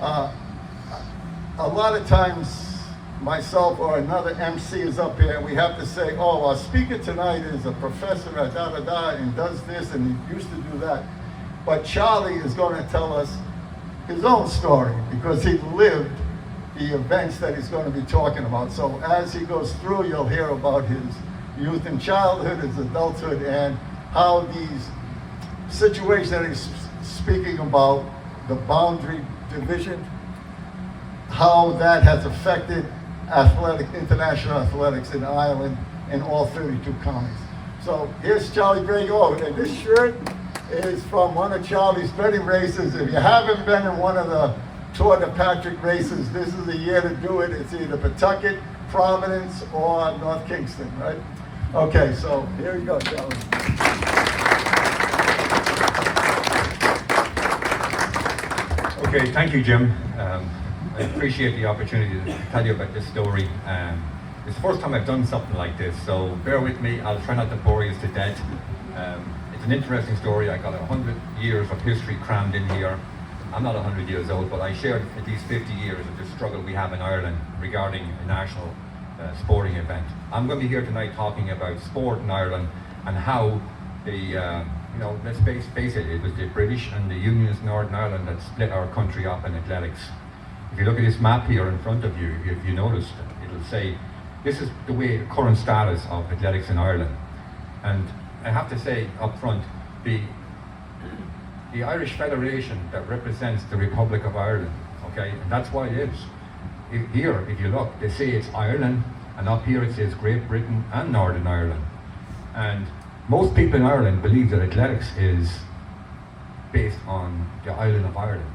Uh, a lot of times, myself or another MC is up here, and we have to say, oh, our speaker tonight is a professor at da-da-da, and does this, and he used to do that. But Charlie is going to tell us his own story, because he lived the events that he's going to be talking about. So as he goes through, you'll hear about his youth and childhood, his adulthood, and how these situations that he's speaking about, the boundary division, how that has affected international athletics in Ireland and all 32 counties. So here's Charlie Breagy. Oh, and this shirt is from one of Charlie's many races. If you haven't been in one of the Tour de Patrick races, this is the year to do it. It's either Pawtucket, Providence, or North Kingston, right? Okay, so here you go, Charlie. Okay, thank you, Jim. I appreciate the opportunity to tell you about this story. It's the first time I've done something like this, so bear with me. I'll try not to bore you to death. It's an interesting story. I got 100 years of history crammed in here. I'm not 100 years old, but I shared at least 50 years of the struggle we have in Ireland regarding a national sporting event. I'm going to be here tonight talking about sport in Ireland and how let's face it, it was the British and the Unionists in Northern Ireland that split our country up in athletics. If you look at this map here in front of you, if you notice, it'll say this is the current status of athletics in Ireland. And I have to say up front, the Irish Federation that represents the Republic of Ireland, okay, and that's what it is. Here, if you look, they say it's Ireland, and up here it says Great Britain and Northern Ireland. And most people in Ireland believe that athletics is based on the island of Ireland.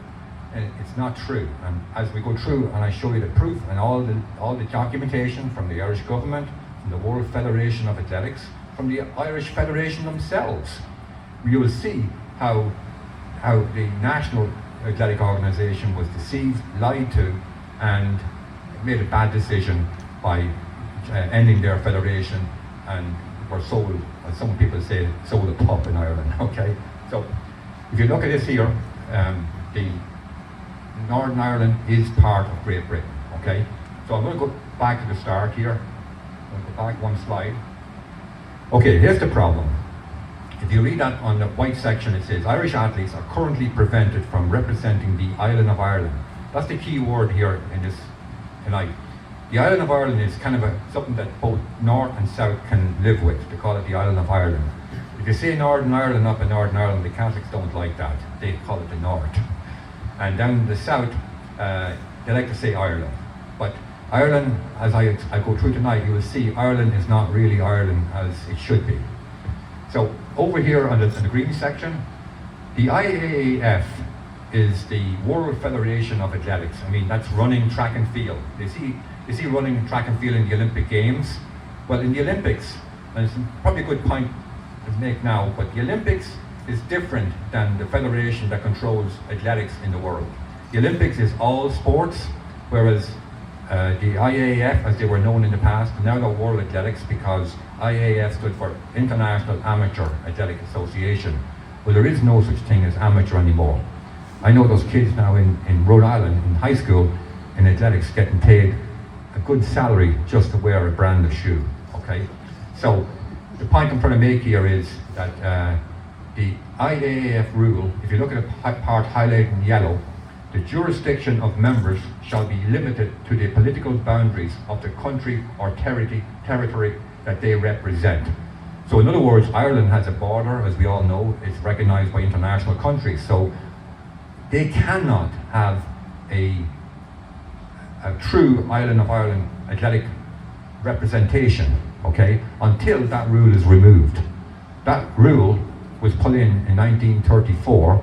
And it's not true. And as we go through and I show you the proof and all the documentation from the Irish government, from the World Federation of Athletics, from the Irish Federation themselves, you will see how the National Athletic Organisation was deceived, lied to, and made a bad decision by ending their federation, and were sold, as some people say, sold a pup in Ireland. Okay, so if you look at this here, the Northern Ireland is part of Great Britain. Okay, so I'm going to go back to the start here. I'm going to go back one slide. Okay, here's the problem. If you read that on the white section, it says Irish athletes are currently prevented from representing the island of Ireland. That's the key word here in this tonight. The island of Ireland is kind of something that both North and South can live with. They call it the island of Ireland. If you say Northern Ireland up in Northern Ireland, the Catholics don't like that. They call it the North. And down in the South, they like to say Ireland. But Ireland, as I go through tonight, you will see Ireland is not really Ireland as it should be. So over here on the green section, the IAAF is the World Federation of Athletics. I mean, that's running, track and field. You see running, track and field in the Olympic Games. Well, in the Olympics, and it's probably a good point to make now, but the Olympics is different than the federation that controls athletics in the world. The Olympics is all sports, whereas the IAAF, as they were known in the past, now they're World Athletics, because IAAF stood for International Amateur Athletic Association. Well, there is no such thing as amateur anymore. I know those kids now in Rhode Island, in high school, in athletics, getting paid a good salary just to wear a brand of shoe, okay? So, the point I'm trying to make here is that the IAAF rule, if you look at the part highlighted in yellow, the jurisdiction of members shall be limited to the political boundaries of the country or territory that they represent. So in other words, Ireland has a border, as we all know. It's recognized by international countries. So they cannot have a true Island of Ireland athletic representation, okay, until that rule is removed. That rule was put in 1934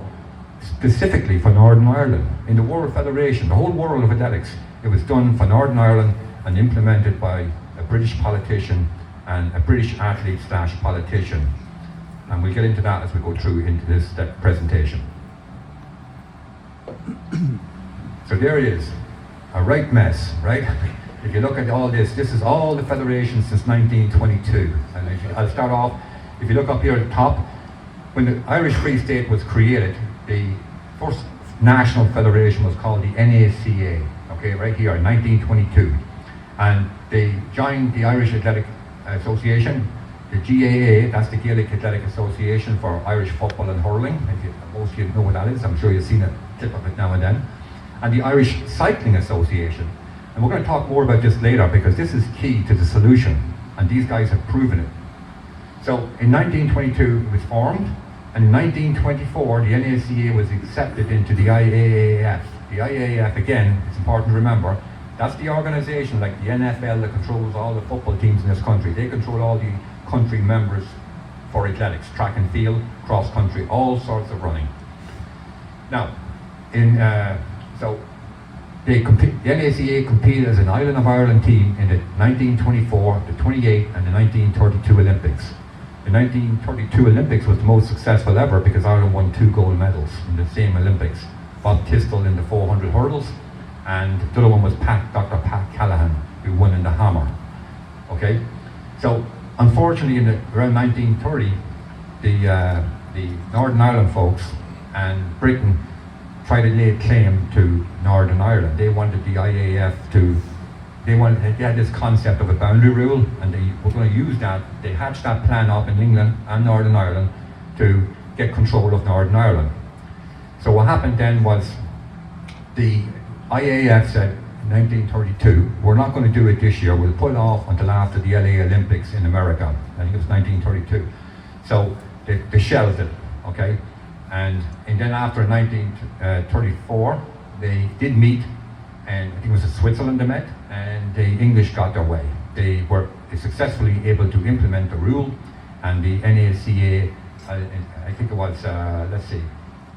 specifically for Northern Ireland. In the World Federation, the whole world of athletics, it was done for Northern Ireland and implemented by a British politician and a British athlete / politician. And we'll get into that as we go through into this presentation. So there it is, a right mess, right? If you look at all this is all the federations since 1922. And I'll start off, if you look up here at the top, when the Irish Free State was created, the national federation was called the NACA, okay, right here in 1922. And they joined the Irish Athletic Association, the GAA, that's the Gaelic Athletic Association for Irish Football and Hurling. Most of you know what that is, I'm sure you've seen a clip of it now and then. And the Irish Cycling Association. And we're going to talk more about this later because this is key to the solution, and these guys have proven it. So in 1922 it was formed, and in 1924 the NACA was accepted into the IAAF. The IAAF, again, it's important to remember, that's the organisation like the NFL that controls all the football teams in this country. They control all the country members for athletics, track and field, cross country, all sorts of running. Now, the NACA competed as an Island of Ireland team in the 1924, the 28 and the 1932 Olympics. The 1932 Olympics was the most successful ever because Ireland won 2 gold medals in the same Olympics. Bob Tistel in the 400 hurdles, and the other one was Dr. Pat Callahan, who won in the hammer. Okay, so unfortunately around 1930, the Northern Ireland folks and Britain tried to lay claim to Northern Ireland. They wanted the IAF they had this concept of a boundary rule, and they were going to use that. They hatched that plan up in England and Northern Ireland to get control of Northern Ireland. So what happened then was the IAF said in 1932, we're not going to do it this year, we'll put it off until after the LA Olympics in America. I think it was 1932. So they shelved it, okay? And then after 1934, they did meet, and I think it was in Switzerland they met, and the English got their way. They were successfully able to implement the rule, and the NACA, I think it was, let's see,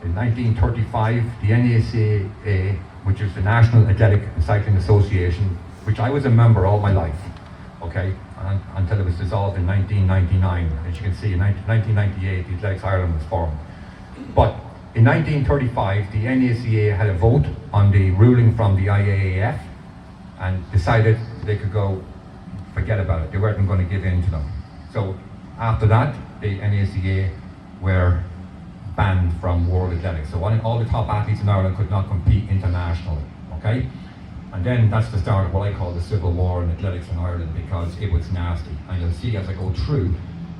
in 1935, the NACA, which is the National Athletic and Cycling Association, which I was a member all my life, okay, until it was dissolved in 1999. As you can see, in 1998, the Athletics Ireland was formed. But in 1935, the NACA had a vote on the ruling from the IAAF and decided they could go forget about it. They weren't going to give in to them. So after that, the NACA were banned from World Athletics. So all the top athletes in Ireland could not compete internationally, okay? And then that's the start of what I call the civil war in athletics in Ireland, because it was nasty. And you'll see as I go through,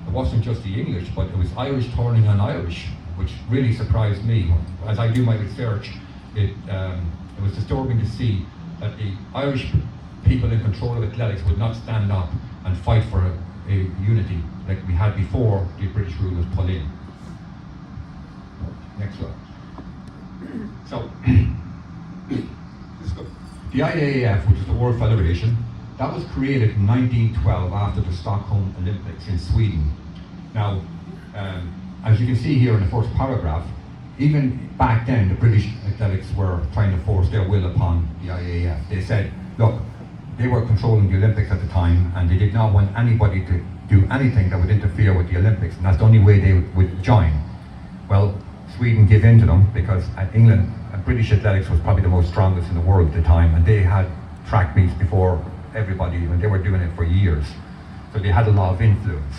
it wasn't just the English, but it was Irish turning on Irish, which really surprised me. As I do my research, it was disturbing to see that the Irish people in control of athletics would not stand up and fight for a unity like we had before the British rule was put in. Next one. So, the IAAF, which is the World Federation, that was created in 1912 after the Stockholm Olympics in Sweden. Now, as you can see here in the first paragraph, even back then the British athletics were trying to force their will upon the IAAF. They said, look, they were controlling the Olympics at the time, and they did not want anybody to do anything that would interfere with the Olympics, and that's the only way they would join. Well, Sweden gave in to them because England, British athletics was probably the most strongest in the world at the time, and they had track meets before everybody, and they were doing it for years. So they had a lot of influence.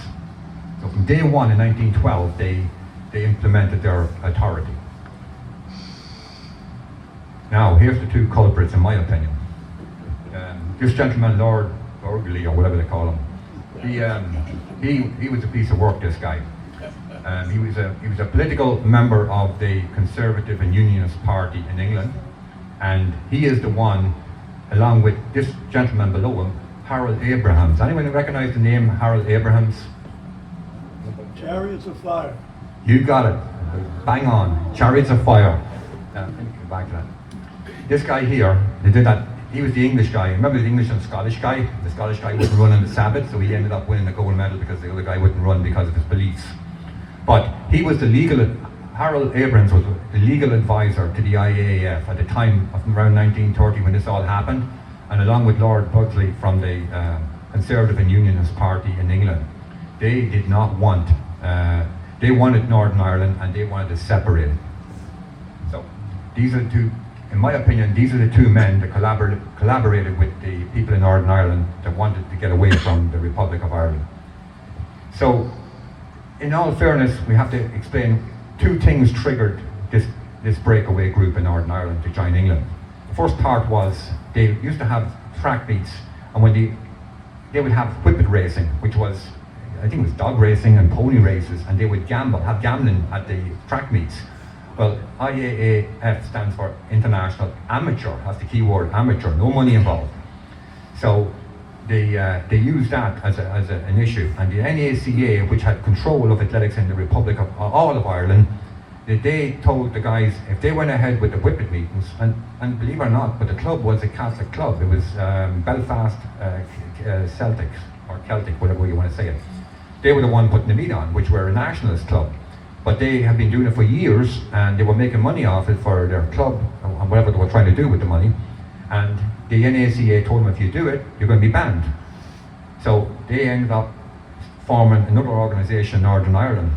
So from day one in 1912, they implemented their authority. Now, here's the two culprits, in my opinion. This gentleman, Lord Burgley, or whatever they call him, he was a piece of work, this guy. He was a political member of the Conservative and Unionist Party in England, and he is the one, along with this gentleman below him, Harold Abrahams. Anyone recognize the name Harold Abrahams? Chariots of Fire. You got it. Bang on. Chariots of Fire. Let me come back to that. This guy here, they did that. He was the English guy. Remember the English and Scottish guy? The Scottish guy wouldn't run on the Sabbath, so he ended up winning the gold medal because the other guy wouldn't run because of his beliefs. But he was Harold Abrahams was the legal advisor to the IAAF at the time of around 1930 when this all happened, and along with Lord Burgley from the Conservative and Unionist Party in England. They did not want, they wanted Northern Ireland and they wanted to separate it. So these are the two, in my opinion, these are the two men that collaborated with the people in Northern Ireland that wanted to get away from the Republic of Ireland. So, in all fairness, we have to explain two things triggered this this breakaway group in Northern Ireland to join England. The first part was they used to have track meets, and when they would have whippet racing, which was, I think it was dog racing and pony races, and they would have gambling at the track meets. Well, IAAF stands for International Amateur, that's the key word, amateur, no money involved. So they used that as an issue, and the NACA, which had control of athletics in the Republic of all of Ireland, they told the guys if they went ahead with the whippet meetings, and believe it or not, but the club was a Catholic club. It was Belfast Celtics, or Celtic, whatever you want to say it. They were the one putting the meet on, which were a nationalist club. But they have been doing it for years, and they were making money off it for their club, and whatever they were trying to do with the money. And the NACA told them, if you do it, you're going to be banned. So they ended up forming another organisation in Northern Ireland,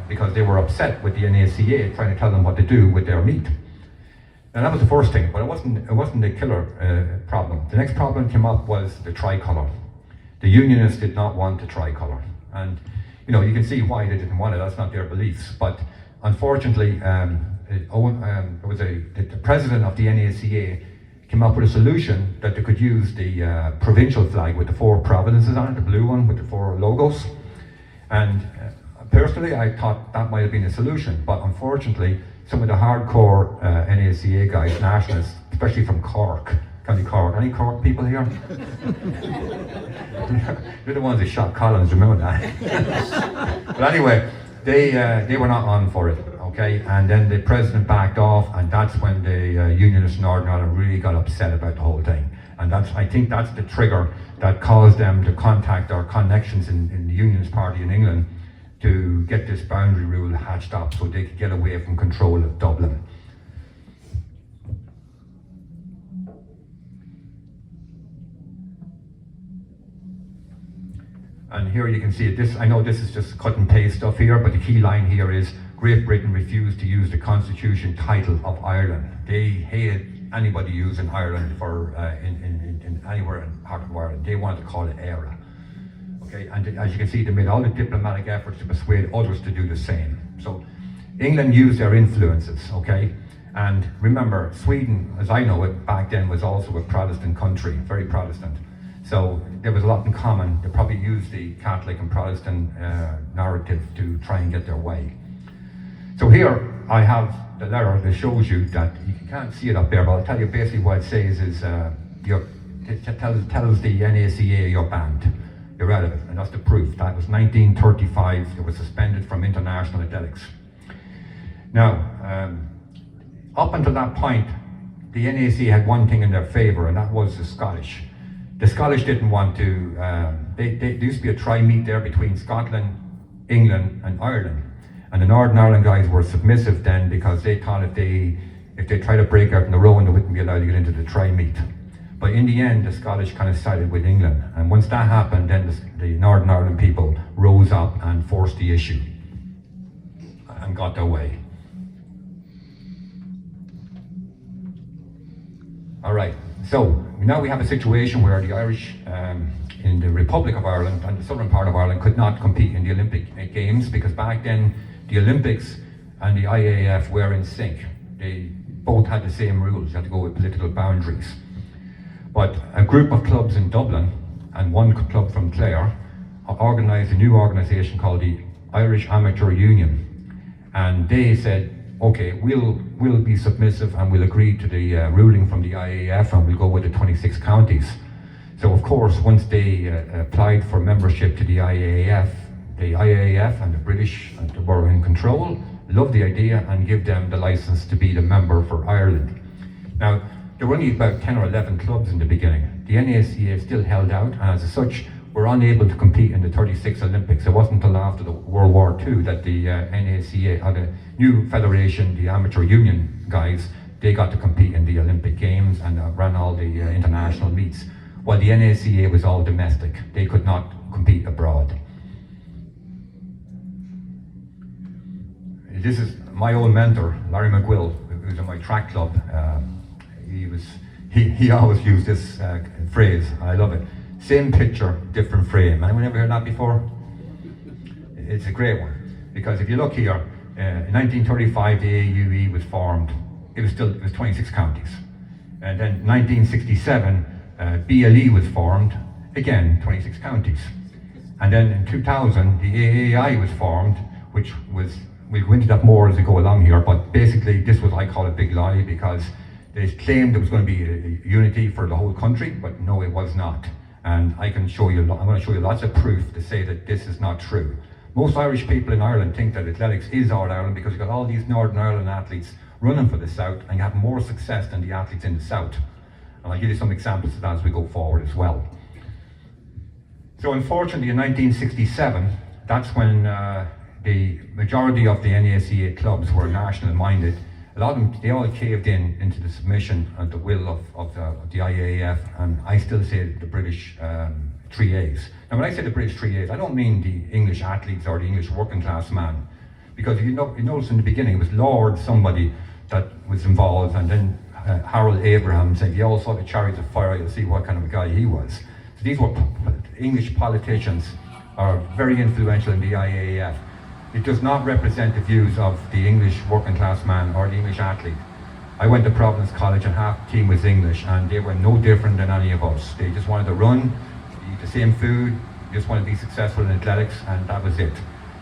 because they were upset with the NACA trying to tell them what to do with their meat. And that was the first thing, but it wasn't the killer problem. The next problem came up was the tricolour. The Unionists did not want the tricolour, and you know, you can see why they didn't want it. That's not their beliefs, but unfortunately, the president of the NACA came up with a solution that they could use the provincial flag with the 4 provinces on it, the blue one with the 4 logos, and personally, I thought that might have been a solution, but unfortunately, some of the hardcore NACA guys, nationalists, especially from Cork, County Cork, any Cork people here? You're the ones that shot Collins, remember that? But anyway, they were not on for it, okay? And then the president backed off, and that's when the Unionists in Northern Ireland really got upset about the whole thing. And I think that's the trigger that caused them to contact our connections in the Unionist Party in England to get this boundary rule hatched up so they could get away from control of Dublin. And here you can see it. I know this is just cut and paste stuff here, but the key line here is Great Britain refused to use the Constitution title of Ireland. They hated anybody using Ireland for in anywhere in part of Ireland. They wanted to call it ERA. Okay, and as you can see, they made all the diplomatic efforts to persuade others to do the same. So England used their influences, okay? And remember, Sweden, as I know it, back then was also a Protestant country, very Protestant. So there was a lot in common. They probably used the Catholic and Protestant narrative to try and get their way. So here I have the letter that shows you that, you can't see it up there, but I'll tell you basically what it says is, it tells the NACA you're banned. You're out of it, and that's the proof. That was 1935, it was suspended from international athletics. Now, up until that point, the NAC had one thing in their favour, and that was the Scottish. The Scottish didn't want to, there used to be a tri-meet there between Scotland, England and Ireland. And the Northern Ireland guys were submissive then because they thought if they tried to break out in the row, they wouldn't be allowed to get into the tri-meet. But in the end, the Scottish kind of sided with England. And once that happened, then the Northern Ireland people rose up and forced the issue and got their way. All right, so now we have a situation where the Irish in the Republic of Ireland and the southern part of Ireland could not compete in the Olympic Games because back then the Olympics and the IAAF were in sync. They both had the same rules, you had to go with political boundaries. But a group of clubs in Dublin and one club from Clare organised a new organisation called the Irish Amateur Union. And they said, okay, we'll be submissive and we'll agree to the ruling from the IAAF and we'll go with the 26 counties. So of course, once they applied for membership to the IAAF and the British were in control, loved the idea and give them the license to be the member for Ireland. Now, there were only about 10 or 11 clubs in the beginning. The NACA still held out, and as such, were unable to compete in the 36 Olympics. It wasn't until after the World War II that the NACA, or the new federation, the amateur union guys, they got to compete in the Olympic Games and ran all the international meets, while the NACA was all domestic. They could not compete abroad. This is my old mentor, Larry McGill, who was in my track club. He always used this phrase, I love it. Same picture, different frame. Anyone ever heard that before? It's a great one, because if you look here, In 1935, the AUE was formed. It was 26 counties. And then 1967, BLE was formed, again 26 counties. And then in 2000, the AAI was formed, which was, we'll go into that more as we go along here, but basically this was, I call a big lie, because they claimed there was going to be a unity for the whole country, but no, it was not. And I can show you, I'm going to show you lots of proof to say that this is not true. Most Irish people in Ireland think that athletics is All Ireland because you've got all these Northern Ireland athletes running for the South, and you have more success than the athletes in the South. And I'll give you some examples of that as we go forward as well. So unfortunately in 1967, that's when the majority of the NACA clubs were national minded. A lot of them, they all caved into the submission and the will of the IAAF, and I still say the British 3As. Now when I say the British 3As, I don't mean the English athletes or the English working class man, because you notice in the beginning it was Lord somebody that was involved, and then Harold Abraham said, "You all saw the Chariots of Fire, you'll see what kind of a guy he was." So these were English politicians, are very influential in the IAAF. It does not represent the views of the English working class man or the English athlete. I went to Providence College and half the team was English, and they were no different than any of us. They just wanted to run, eat the same food, just wanted to be successful in athletics, and that was it.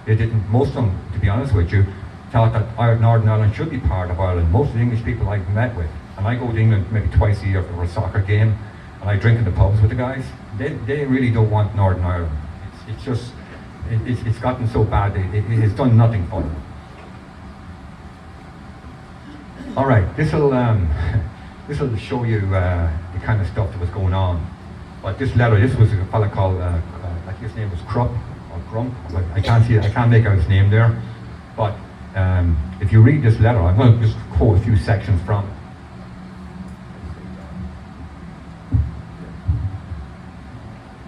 They didn't, most of them, to be honest with you, thought that Northern Ireland should be part of Ireland. Most of the English people I've met with, and I go to England maybe twice a year for a soccer game, and I drink in the pubs with the guys, they really don't want Northern Ireland. It's just, it's gotten so bad, it has done nothing for them. All right, this will show you the kind of stuff that was going on. But this letter, this was a fella called, I think his name was Krupp, or Grump, I can't make out his name there. But if you read this letter, I'm going to just quote a few sections from it.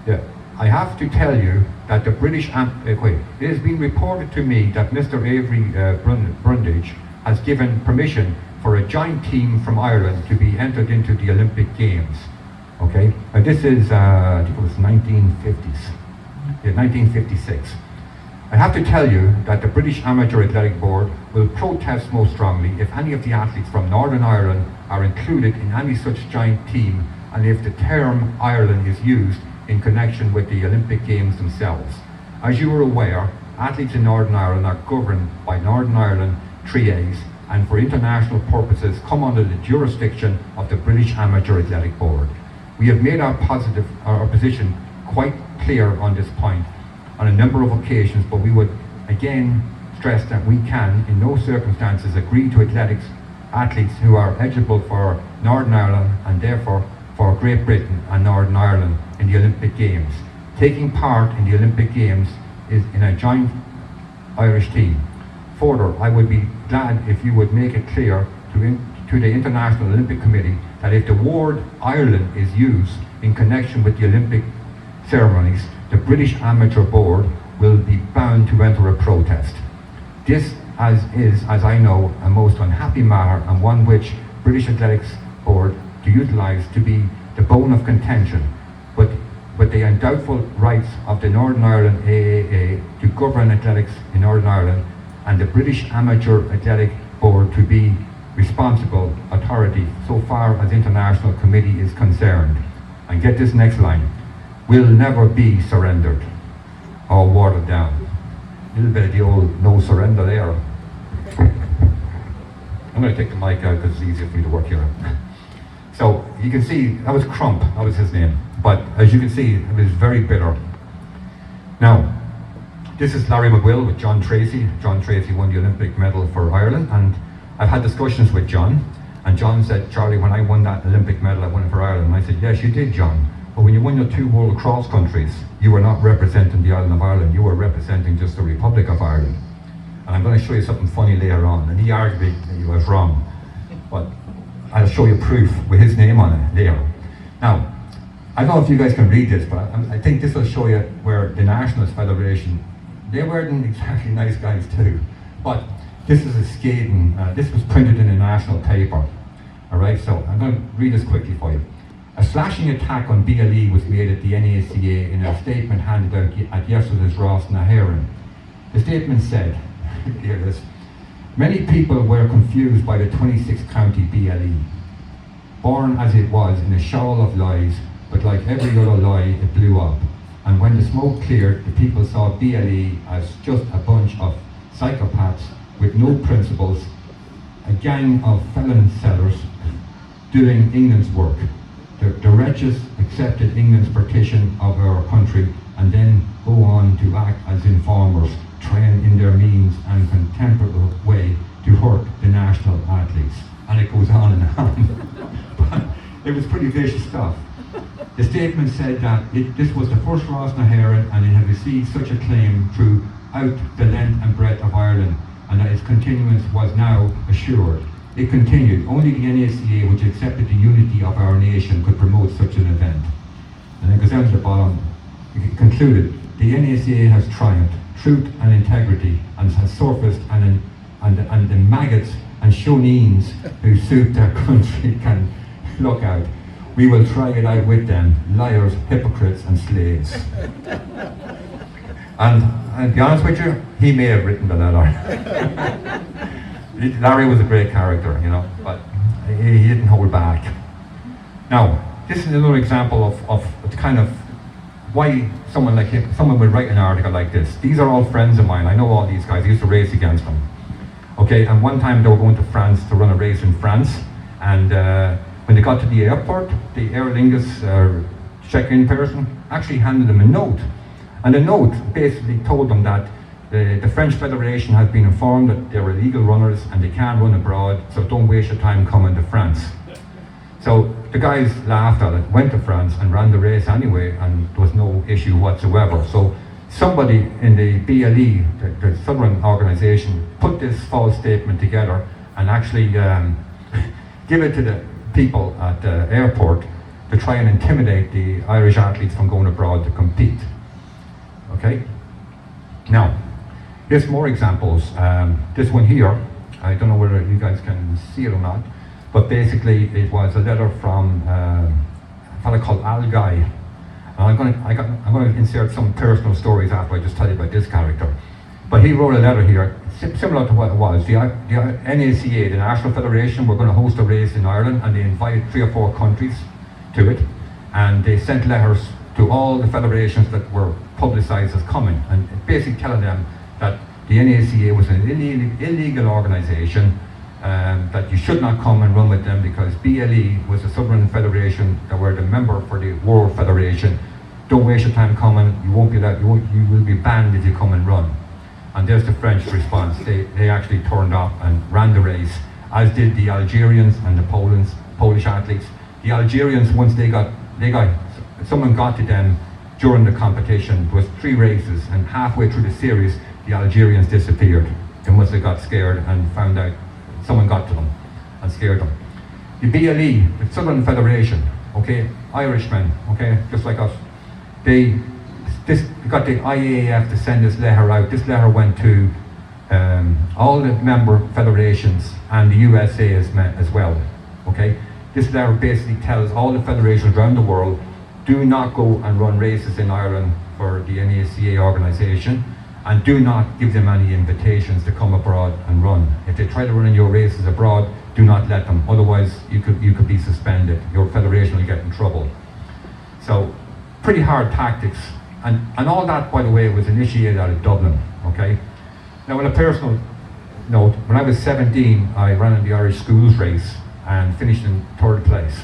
Yeah. I have to tell you that the British, it has been reported to me that Mr. Avery Brundage has given permission for a joint team from Ireland to be entered into the Olympic Games. Okay, and this is, I think it was 1950s, yeah, 1956. I have to tell you that the British Amateur Athletic Board will protest most strongly if any of the athletes from Northern Ireland are included in any such joint team, and if the term Ireland is used in connection with the Olympic Games themselves. As you are aware, athletes in Northern Ireland are governed by Northern Ireland 3As, and for international purposes come under the jurisdiction of the British Amateur Athletic Board. We have made our position quite clear on this point on a number of occasions, but we would again stress that we can in no circumstances agree to athletes who are eligible for Northern Ireland and therefore for Great Britain and Northern Ireland in the Olympic Games. Taking part in the Olympic Games is in a joint Irish team. Further, I would be glad if you would make it clear to the International Olympic Committee that if the word Ireland is used in connection with the Olympic ceremonies, the British Amateur Board will be bound to enter a protest. This is, as I know, a most unhappy matter, and one which British Athletics Board to utilise to be the bone of contention, but the undoubtful rights of the Northern Ireland AAA to govern athletics in Northern Ireland and the British Amateur Athletic Board to be responsible authority so far as International Committee is concerned. And get this next line, will never be surrendered or watered down. A little bit of the old no surrender there. I'm going to take the mic out because it's easier for me to work here. So you can see, that was Crump, that was his name. But as you can see, it was very bitter. Now, this is Larry McGuill with John Tracy. John Tracy won the Olympic medal for Ireland, and I've had discussions with John, and John said, "Charlie, when I won that Olympic medal, I won it for Ireland." And I said, "Yes, you did, John. But when you won your 2 World Cross countries, you were not representing the island of Ireland, you were representing just the Republic of Ireland." And I'm going to show you something funny later on, and he argued that he was wrong. But I'll show you proof with his name on it later. Now, I don't know if you guys can read this, but I think this will show you where the Nationalist Federation, they weren't exactly nice guys too. But this is a skating, this was printed in a national paper. All right, so I'm going to read this quickly for you. A slashing attack on BLE was made at the NACA in a statement handed out at yesterday's Ross na HÉireann. The statement said, here it is, Many people were confused by the 26th county BLE. Born as it was in a shoal of lies, but like every other lie, it blew up. And when the smoke cleared, the people saw BLE as just a bunch of psychopaths with no principles, a gang of felon sellers doing England's work. The wretches accepted England's partition of our country and then go on to act as informers, trying in their means and contemporary way to hurt the national athletes. And it goes on and on. But it was pretty vicious stuff. The statement said that this was the first Ross na HÉireann and it had received such a claim throughout the length and breadth of Ireland, and that its continuance was now assured. It continued, only the NACA, which accepted the unity of our nation, could promote such an event. And it goes down to the bottom. It concluded, the NACA has triumphed, truth and integrity, and has surfaced, and the maggots and shonines who suit their country can look out. We will try it out with them, liars, hypocrites and slaves. And to be honest with you, he may have written the letter. Larry was a great character, you know, but he didn't hold back. Now, this is another example of kind of why someone like him, someone would write an article like this. These are all friends of mine. I know all these guys. I used to race against them. Okay, and one time they were going to France to run a race in France, and when they got to the airport, the Aer Lingus check-in person actually handed them a note. And the note basically told them that the French Federation has been informed that they're illegal runners and they can't run abroad, so don't waste your time coming to France. So the guys laughed at it, went to France and ran the race anyway, and there was no issue whatsoever. So somebody in the BLE, the Southern organisation, put this false statement together and actually give it to the people at the airport to try and intimidate the Irish athletes from going abroad to compete. Okay? Now, here's more examples. This one here, I don't know whether you guys can see it or not, but basically it was a letter from a fellow called Al Guy. And I'm going to insert some personal stories after I just tell you about this character. But he wrote a letter here, similar to what it was. The NACA, the National Federation, were going to host a race in Ireland, and they invited 3 or 4 countries to it. And they sent letters to all the federations that were publicised as coming, and basically telling them that the NACA was an illegal organisation, that you should not come and run with them because BLE was a Southern Federation that were the member for the World Federation. Don't waste your time coming. You won't be allowed. You will be banned if you come and run. And there's the French response. They actually turned up and ran the race, as did the Algerians and the Polish athletes. The Algerians, once someone got to them during the competition. There was 3 races, and halfway through the series, the Algerians disappeared. They must have got scared and found out someone got to them and scared them. The BLE, the Southern Federation, okay, Irishmen, okay, just like us, they got the IAAF to send this letter out. This letter went to all the member federations and the USA as well, okay. This letter basically tells all the federations around the world, do not go and run races in Ireland for the NACA organisation, and do not give them any invitations to come abroad and run. If they try to run in your races abroad, do not let them. Otherwise, you could be suspended. Your federation will get in trouble. So, pretty hard tactics. And all that, by the way, was initiated out of Dublin, okay? Now, on a personal note, when I was 17, I ran in the Irish schools race and finished in 3rd place.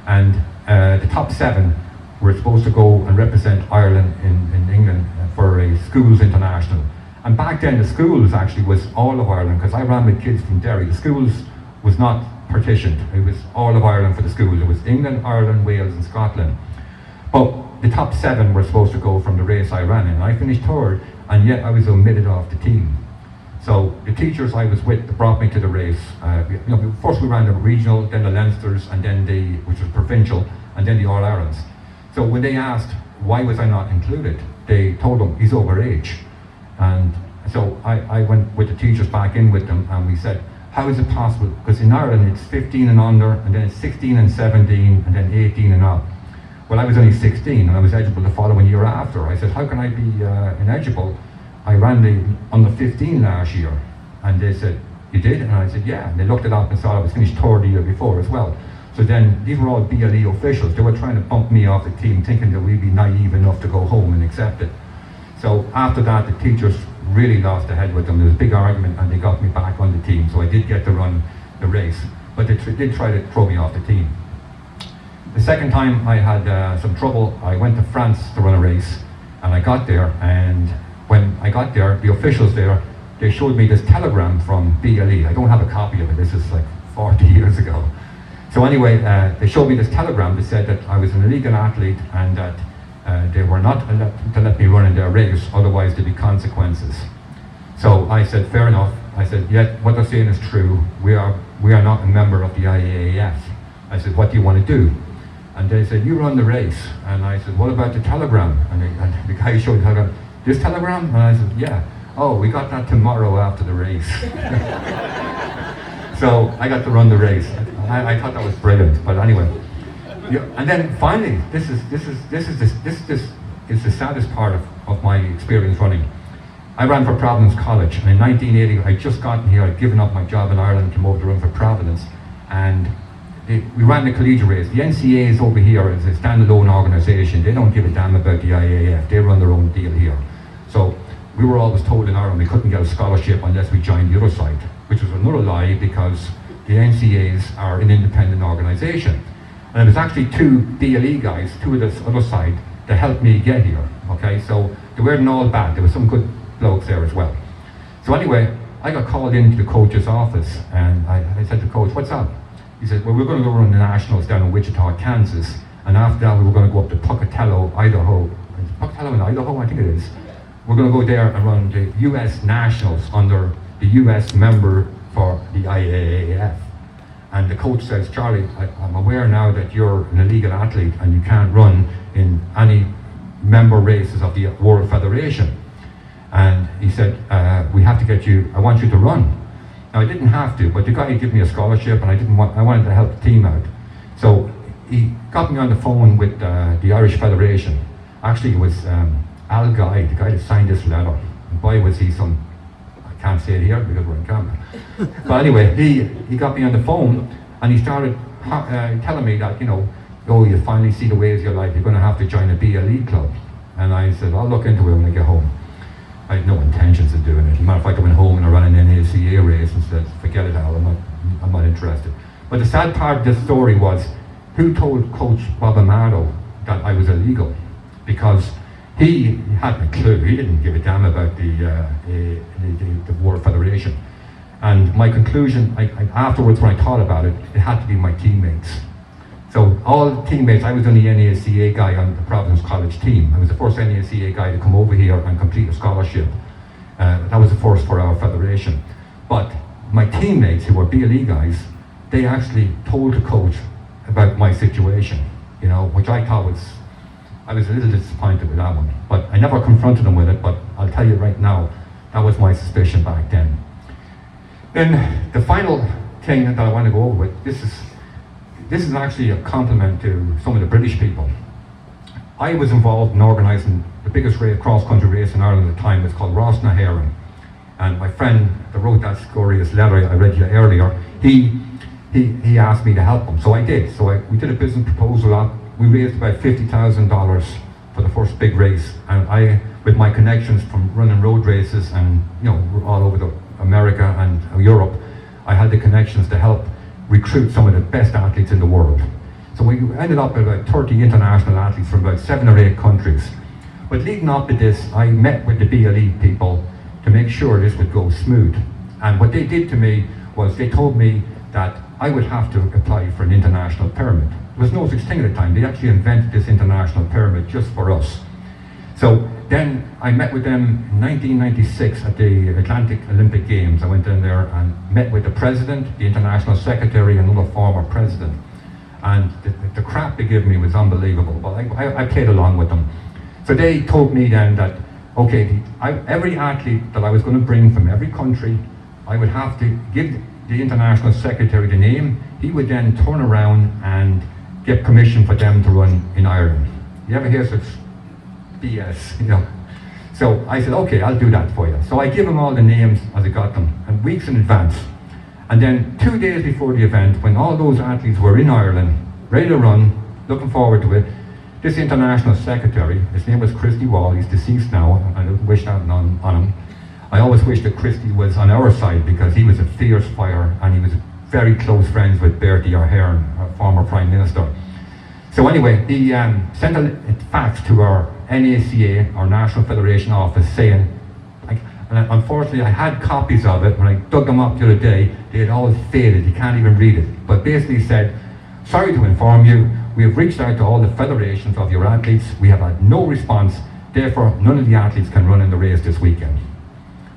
And the top 7 were supposed to go and represent Ireland in England for a schools international. And back then the schools actually was all of Ireland, because I ran with kids from Derry. The schools was not partitioned. It was all of Ireland for the schools. It was England, Ireland, Wales and Scotland. But the top 7 were supposed to go from the race I ran in. I finished 3rd, and yet I was omitted off the team. So the teachers I was with brought me to the race. First we ran the regional, then the Leinsters, and then which was provincial, and then the All-Irelands. So when they asked why was I not included, they told them he's overage. And so I went with the teachers back in with them, and we said, how is it possible? Because in Ireland it's 15 and under, and then it's 16 and 17, and then 18 and up. Well, I was only 16, and I was eligible the following year after. I said, how can I be ineligible? I ran the under 15 last year. And they said, you did? And I said, yeah. And they looked it up and saw I was finished third the year before as well. So then, these were all BLE officials. They were trying to bump me off the team, thinking that we'd be naive enough to go home and accept it. So after that, the teachers really lost their head with them. There was a big argument, and they got me back on the team. So I did get to run the race, but they did try to throw me off the team. The second time I had some trouble, I went to France to run a race, and I got there, and when I got there, the officials there, they showed me this telegram from BLE. I don't have a copy of it, this is like 40 years ago. So anyway, they showed me this telegram that said that I was an illegal athlete and that they were not allowed to let me run in their race, otherwise there'd be consequences. So I said, fair enough. I said, yeah, what they're saying is true. We are not a member of the IAAF. I said, what do you want to do? And they said, you run the race. And I said, what about the telegram? And the guy showed the telegram. This telegram? And I said, yeah. Oh, we got that tomorrow after the race. So I got to run the race. I thought that was brilliant, but anyway. Yeah, and then finally, this is the saddest part of my experience running. I ran for Providence College, and in 1980, I'd just gotten here. I'd given up my job in Ireland to move to run for Providence, and we ran the collegiate race. The NCA is over here as a standalone organisation. They don't give a damn about the IAAF. They run their own deal here. So we were always told in Ireland we couldn't get a scholarship unless we joined the other side, which was another lie because the NCAs are an independent organisation. And it was actually two BLE guys, two of this other side, that helped me get here, okay? So they weren't all bad. There were some good blokes there as well. So anyway, I got called into the coach's office, and I said to the coach, what's up? He said, well, we're going to go run the nationals down in Wichita, Kansas, and after that we were going to go up to Pocatello, Idaho. Pocatello in Idaho, I think it is. We're going to go there and run the US nationals under the US member for the IAAF. And the coach says, Charlie, I'm aware now that you're an illegal athlete and you can't run in any member races of the World Federation. And he said, we have to get you, I want you to run. Now I didn't have to, but the guy gave me a scholarship and I wanted to help the team out. So he got me on the phone with the Irish Federation. Actually it was Al Guy, the guy that signed this letter. And boy was he some, I can't say it here because we're on camera. But anyway, he got me on the phone and he started telling me that, you know, oh, you finally see the ways of your life, you're going to have to join a BLE club. And I said, I'll look into it when I get home. I had no intentions of doing it. As a matter of fact, I went home and I ran an NACA race and said, forget it, Al, I'm not interested. But the sad part of this story was, who told Coach Bob Amado that I was illegal? Because he hadn't a clue. He didn't give a damn about the World Federation. And my conclusion, afterwards when I thought about it, it had to be my teammates. So all teammates, I was the only NACA guy on the Providence College team. I was the first NACA guy to come over here and complete a scholarship. That was the first for our federation. But my teammates, who were BLE guys, they actually told the coach about my situation, you know, which I thought was, I was a little disappointed with that one. But I never confronted them with it, but I'll tell you right now, that was my suspicion back then. Then the final thing that I want to go over with, this is actually a compliment to some of the British people. I was involved in organising the biggest cross-country race in Ireland at the time. It's called Ross na HÉireann. And my friend that wrote that scurious letter I read you earlier, he asked me to help him. So I did. So we did a business proposal. We raised about $50,000 for the first big race. And I, with my connections from running road races and, you know, all over America and Europe, I had the connections to help recruit some of the best athletes in the world. So we ended up with about 30 international athletes from about 7 or 8 countries. But leading up to this, I met with the BLE people to make sure this would go smooth. And what they did to me was they told me that I would have to apply for an international permit. There was no such thing at the time. They actually invented this international permit just for us. So then I met with them in 1996 at the Atlantic Olympic Games. I went in there and met with the president, the international secretary, and another former president. And the crap they gave me was unbelievable, but I played along with them. So they told me then that, okay, every athlete that I was going to bring from every country, I would have to give the international secretary the name. He would then turn around and get permission for them to run in Ireland. You ever hear such BS, you know? So I said, okay, I'll do that for you. So I give him all the names as I got them, and weeks in advance. And then 2 days before the event, when all those athletes were in Ireland, ready to run, looking forward to it, this international secretary, his name was Christy Wall, he's deceased now, I don't wish that on him. I always wish that Christy was on our side because he was a fierce fighter and he was very close friends with Bertie Ahern, our former Prime Minister. So anyway, he sent a fax to our NACA, our National Federation office, saying, and unfortunately I had copies of it, when I dug them up the other day, they had all faded, you can't even read it. But basically said, sorry to inform you, we have reached out to all the federations of your athletes, we have had no response, therefore none of the athletes can run in the race this weekend.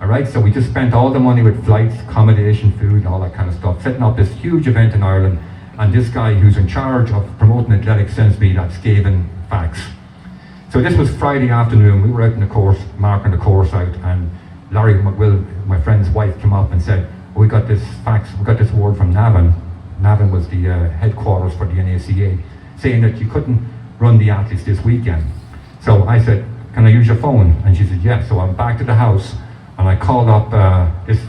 Alright, so we just spent all the money with flights, accommodation, food, all that kind of stuff, setting up this huge event in Ireland, and this guy who's in charge of promoting athletics sends me that scathing fax. So this was Friday afternoon, we were out in the course, marking the course out, and Larry McWill, my friend's wife, came up and said, we got this fax, we got this word from Navan. Navan was the headquarters for the NACA, saying that you couldn't run the athletes this weekend. So I said, can I use your phone? And she said, yeah. So I'm back to the house, and I called up this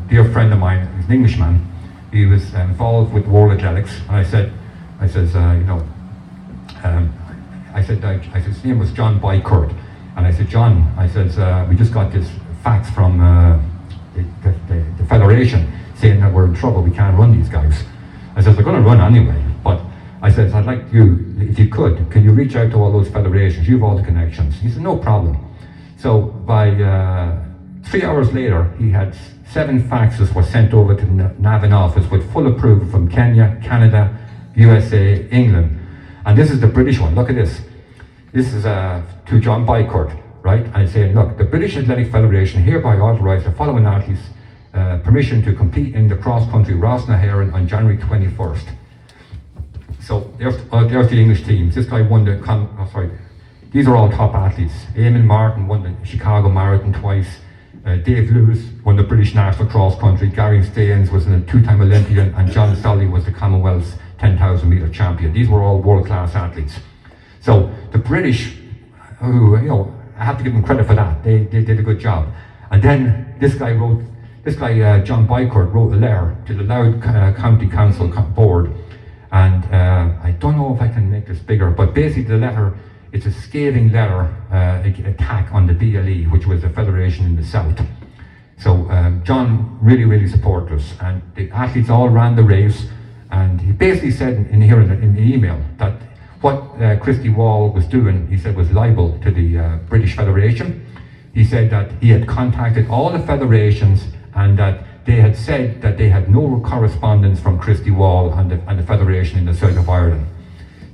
dear friend of mine, he's an Englishman. He was involved with World Athletics, and I said, his name was John Bykert, and I said, John, we just got this fax from the Federation saying that we're in trouble, we can't run these guys. I said, they're going to run anyway, but I said, I'd like you, if you could, can you reach out to all those federations? You have all the connections. He said, no problem. So by 3 hours later, he had 7 faxes were sent over to the Navan office with full approval from Kenya, Canada, USA, England. And this is the British one. Look at this. This is to John Bykert, right? And it's saying, look, the British Athletic Federation hereby authorised the following athletes permission to compete in the cross-country Ross na HÉireann on January 21st. So there's the English teams. This guy won these are all top athletes. Eamon Martin won the Chicago Marathon twice. Dave Lewis won the British National Cross Country. Gary Staines was a 2-time Olympian, and John Solly was the Commonwealth's 10,000 metre champion. These were all world-class athletes. So the British, who, I have to give them credit for that. They did a good job. And then this guy, John Bykert, wrote a letter to the Louth County Council board. And I don't know if I can make this bigger, but basically the letter, it's a scathing letter, attack on the BLE, which was a federation in the south. So John really supported us, and the athletes all ran the race, and he basically said in the email that what Christy Wall was doing, he said, was libel to the British Federation. He said that he had contacted all the federations and that they had said that they had no correspondence from Christy Wall and the federation in the south of Ireland.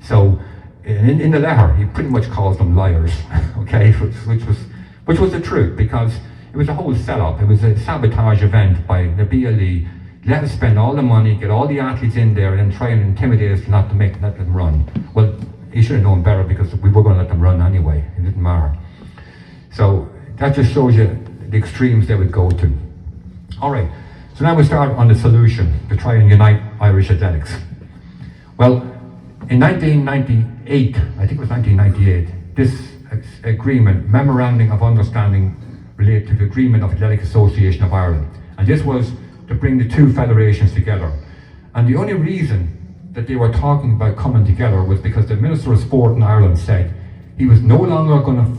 So in the letter, he pretty much calls them liars, okay, which was the truth, because it was a whole sell-up. It was a sabotage event by the BLE. Let us spend all the money, get all the athletes in there, and then try and intimidate us not to let them run. Well, he should have known better, because we were going to let them run anyway. It didn't matter. So that just shows you the extremes they would go to. All right, so now we start on the solution to try and unite Irish athletics. Well, in 1998, I think it was 1998, this agreement, Memorandum of Understanding, related to the Agreement of Athletic Association of Ireland. And this was to bring the two federations together. And the only reason that they were talking about coming together was because the Minister of Sport in Ireland said he was no longer going to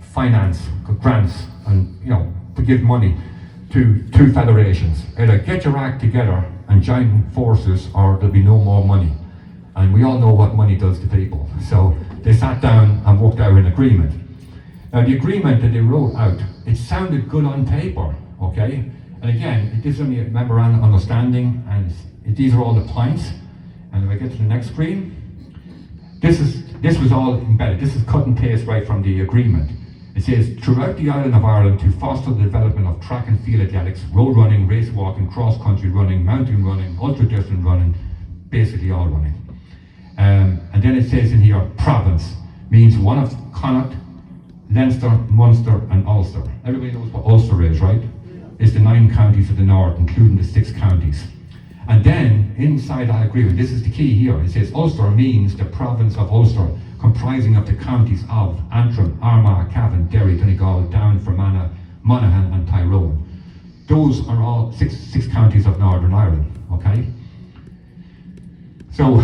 finance grants and to give money to two federations. Either get your act together and join forces, or there'll be no more money. And we all know what money does to people. So they sat down and worked out an agreement. Now the agreement that they wrote out, it sounded good on paper, okay? And again, this is only a memorandum of understanding, and these are all the points. And if I get to the next screen, this was all embedded. This is cut and paste right from the agreement. It says, throughout the island of Ireland, to foster the development of track and field athletics, road running, race walking, cross-country running, mountain running, ultra-distance running, basically all running. And then it says in here, province, means one of Connacht, Leinster, Munster and Ulster. Everybody knows what Ulster is, right? It's the 9 counties of the north, including the 6 counties. And then, inside that agreement, this is the key here, it says Ulster means the province of Ulster, comprising of the counties of Antrim, Armagh, Cavan, Derry, Donegal, Down, Fermanagh, Monaghan and Tyrone. those are all six counties of Northern Ireland, okay? So,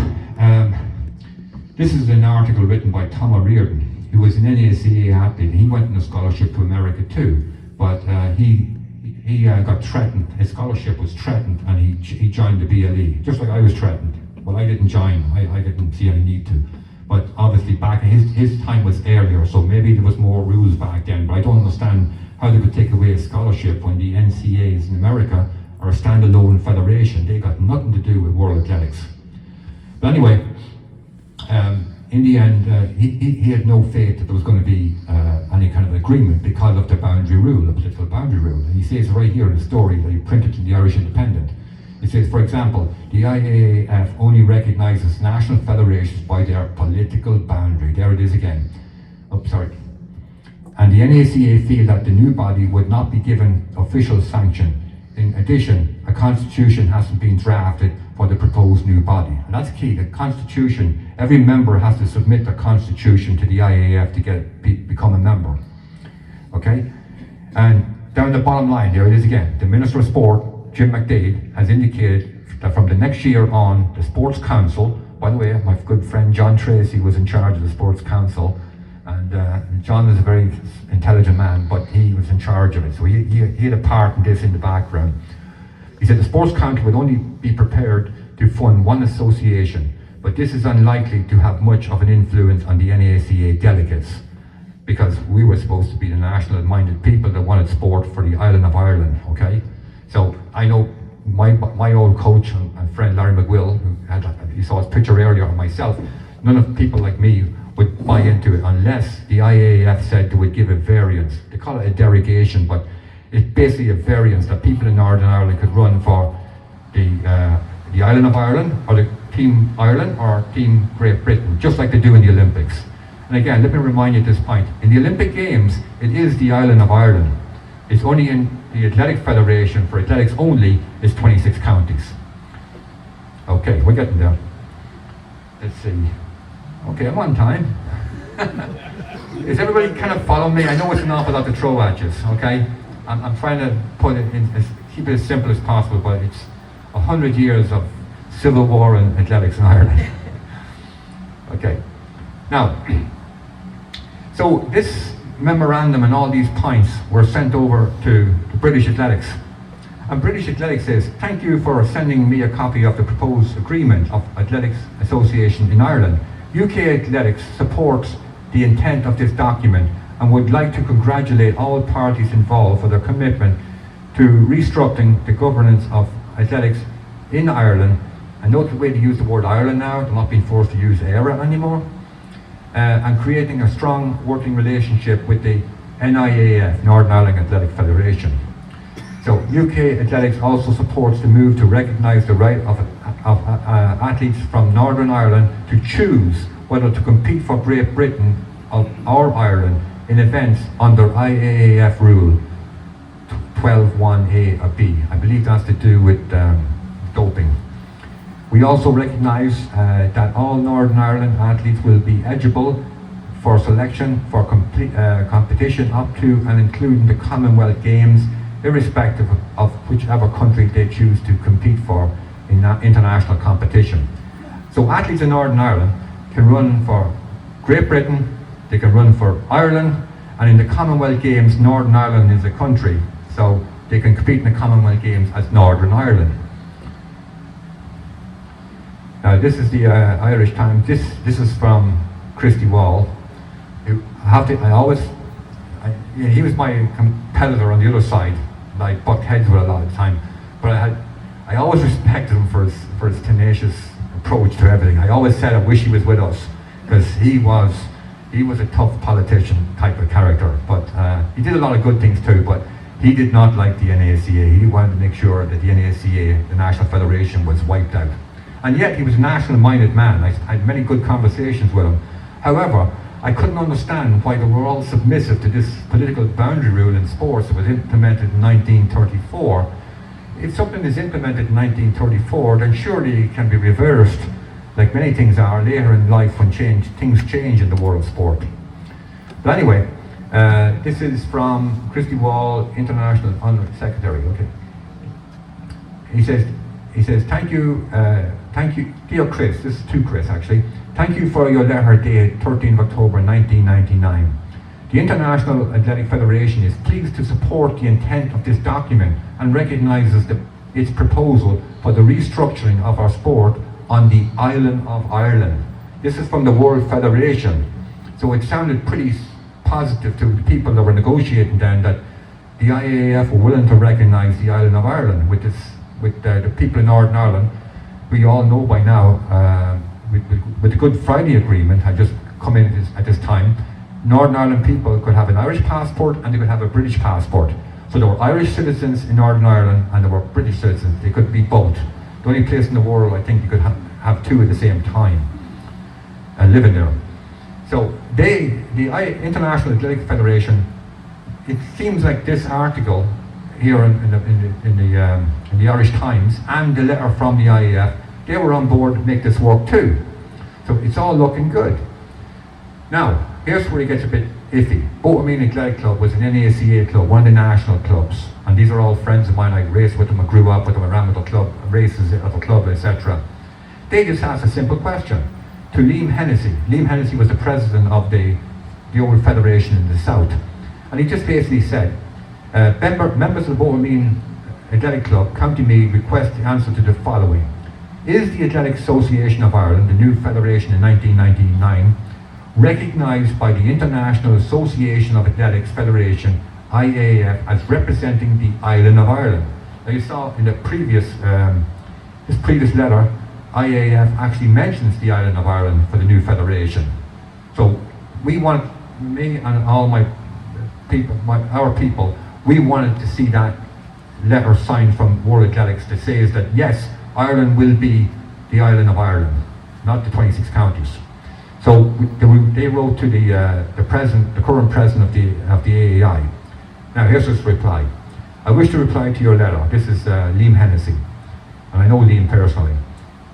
this is an article written by Tom O'Riordan, who was an NACA athlete. He went on a scholarship to America too, but he got threatened. His scholarship was threatened, and he joined the BLE, just like I was threatened. Well, I didn't join. I didn't see any need to. But obviously back, his time was earlier, so maybe there was more rules back then, but I don't understand how they could take away a scholarship when the NCAs in America are a standalone federation. They got nothing to do with World Athletics. But anyway, in the end, he had no faith that there was going to be any kind of agreement because of the boundary rule, the political boundary rule. And he says right here in the story that he printed in the Irish Independent. It says, for example, the IAAF only recognises national federations by their political boundary. There it is again. Oh, sorry. And the NACA feel that the new body would not be given official sanction. In addition, a constitution hasn't been drafted for the proposed new body. And that's key, the constitution, every member has to submit the constitution to the IAAF to become a member. Okay? And down the bottom line, there it is again. The Minister of Sport, Jim McDade, has indicated that from the next year on, the Sports Council, by the way, my good friend John Tracy was in charge of the Sports Council, and John was a very intelligent man, but he was in charge of it, so he had a part in this in the background. He said the Sports Council would only be prepared to fund one association, but this is unlikely to have much of an influence on the NACA delegates, because we were supposed to be the national-minded people that wanted sport for the island of Ireland, okay? So I know my old coach and friend Larry McGill, who you saw his picture earlier, and myself, none of people like me would buy into it unless the IAAF said they would give a variance. They call it a derogation, but it's basically a variance that people in Northern Ireland could run for the island of Ireland, or the Team Ireland, or Team Great Britain, just like they do in the Olympics. And again, let me remind you at this point, in the Olympic Games, it is the island of Ireland. It's only in the Athletic Federation, for athletics only, is 26 counties. Okay, we're getting there. Let's see. Okay, I'm on time. Is everybody kind of following me? I know it's an awful lot to throw at you, okay? I'm trying to put it in, keep it as simple as possible, but it's 100 years of civil war and athletics in Ireland. Okay. Now, so this memorandum and all these points were sent over to the British Athletics. And British Athletics says, thank you for sending me a copy of the proposed agreement of Athletics Association in Ireland. UK Athletics supports the intent of this document and would like to congratulate all parties involved for their commitment to restructuring the governance of athletics in Ireland. And note the way they use the word Ireland now, they're not being forced to use ERA anymore. And creating a strong working relationship with the NIAF, Northern Ireland Athletic Federation. So UK Athletics also supports the move to recognise the right of athletes from Northern Ireland to choose whether to compete for Great Britain or Ireland in events under IAAF rule 12.1a or b. I believe that's to do with doping. We also recognise that all Northern Ireland athletes will be eligible for selection for competition up to and including the Commonwealth Games, irrespective of whichever country they choose to compete for in international competition. So athletes in Northern Ireland can run for Great Britain, they can run for Ireland, and in the Commonwealth Games, Northern Ireland is a country, so they can compete in the Commonwealth Games as Northern Ireland. Now this is the Irish Times. This is from Christy Wall. He was my competitor on the other side. I bucked heads with a lot of the time, but I always respected him for his tenacious approach to everything. I always said I wish he was with us, because he was a tough politician type of character, but he did a lot of good things too, but he did not like the NACA. He wanted to make sure that the NACA, the National Federation, was wiped out. And yet he was a national-minded man. I had many good conversations with him. However, I couldn't understand why they were all submissive to this political boundary rule in sports that was implemented in 1934. If something is implemented in 1934, then surely it can be reversed, like many things are later in life when things change in the world of sport. But anyway, This is from Christy Wall, International Honour Secretary. Okay. He says, thank you, dear Chris. This is to Chris actually. Thank you for your letter dated 13th October 1999. The International Athletic Federation is pleased to support the intent of this document and recognises its proposal for the restructuring of our sport on the island of Ireland. This is from the World Federation. So it sounded pretty positive to the people that were negotiating then, that the IAAF were willing to recognise the island of Ireland with the people in Northern Ireland. We all know by now, with the Good Friday Agreement had just come in at this time, Northern Ireland people could have an Irish passport and they could have a British passport. So there were Irish citizens in Northern Ireland and there were British citizens. They could be both. The only place in the world I think you could have two at the same time and living there. So the International Athletic Federation, it seems like this article here in the Irish Times and the letter from the IAF, they were on board to make this work too. So it's all looking good. Now, here's where it gets a bit iffy. Bohemian Athletic Club was an NACA club, one of the national clubs, and these are all friends of mine. I raced with them, I grew up with them, I ran with the club, races of the club, etc. They just asked a simple question to Liam Hennessy. Liam Hennessy was the president of the old federation in the south, and he just basically said, members of the Bohemian Athletic Club, County Meath, request the answer to the following. Is the Athletic Association of Ireland, the new federation in 1999, recognised by the International Association of Athletics Federation, IAAF, as representing the island of Ireland? Now you saw in the previous, this previous letter, IAAF actually mentions the island of Ireland for the new federation. So we want, me and all my people, our people, we wanted to see that letter signed from World Athletics that says that yes, Ireland will be the island of Ireland, not the 26 counties. So they wrote to the current president of the AAI. Now here's his reply. I wish to reply to your letter. This is Liam Hennessy, and I know Liam personally.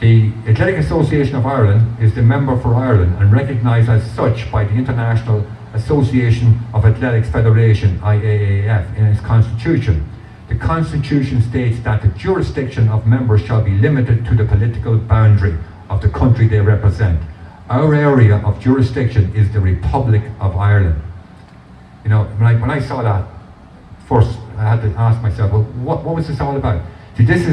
The Athletic Association of Ireland is the member for Ireland and recognised as such by the International Association of Athletics Federation, IAAF, in its constitution. The constitution states that the jurisdiction of members shall be limited to the political boundary of the country they represent. Our area of jurisdiction is the Republic of Ireland. You know, when I saw that, first I had to ask myself, well, what was this all about? See, this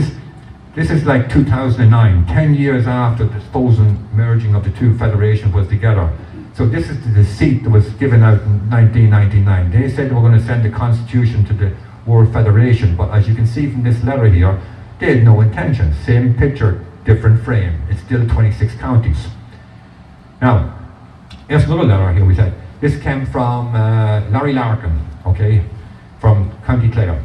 is like 2009, 10 years after the supposed merging of the two federations was together. So this is the deceit that was given out in 1999. They said they were going to send the constitution to the World Federation, but as you can see from this letter here, they had no intention. Same picture, different frame. It's still 26 counties. Now, here's another letter here we said. This came from Larry Larkin, okay, from County Clare.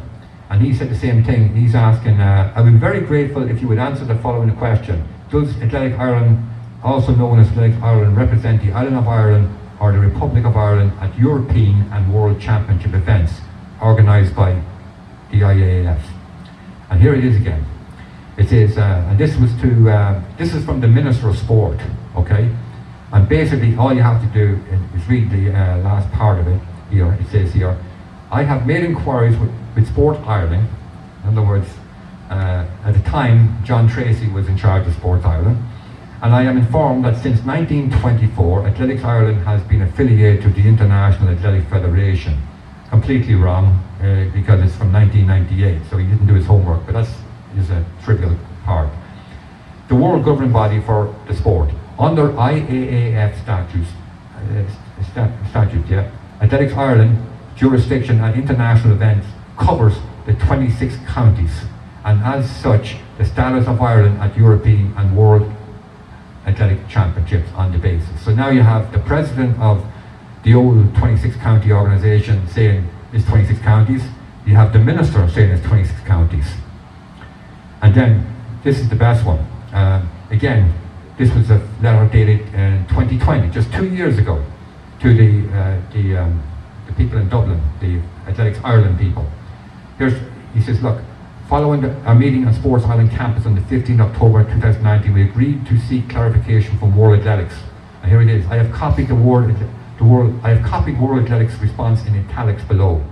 And he said the same thing. He's asking, I would be very grateful if you would answer the following question. Does Athletic Ireland, also known as Athletic Ireland, represent the island of Ireland or the Republic of Ireland at European and World Championship events organised by the IAAF? And here it is again. It says, and this is from the Minister of Sport, okay? And basically all you have to do is read the last part of it here. It says here, I have made inquiries with Sport Ireland. In other words, at the time, John Tracy was in charge of Sport Ireland. And I am informed that since 1924, Athletics Ireland has been affiliated to the International Athletic Federation. Completely wrong, because it's from 1998, so he didn't do his homework, but that's is a trivial part. The world governing body for the sport. Under IAAF statutes, Athletics Ireland jurisdiction at international events covers the 26 counties, and as such, the status of Ireland at European and World Athletic Championships on the basis. So now you have the president of the old 26 county organisation saying it's 26 counties, you have the minister saying it's 26 counties. And then, this is the best one. Again, this was a letter dated in 2020, just 2 years ago, to the people in Dublin, the Athletics Ireland people. He says, look, following our meeting on Sports Ireland campus on the 15th October 2019, we agreed to seek clarification from World Athletics. And here it is. I have copied the World I've copied World Athletics' response in italics below.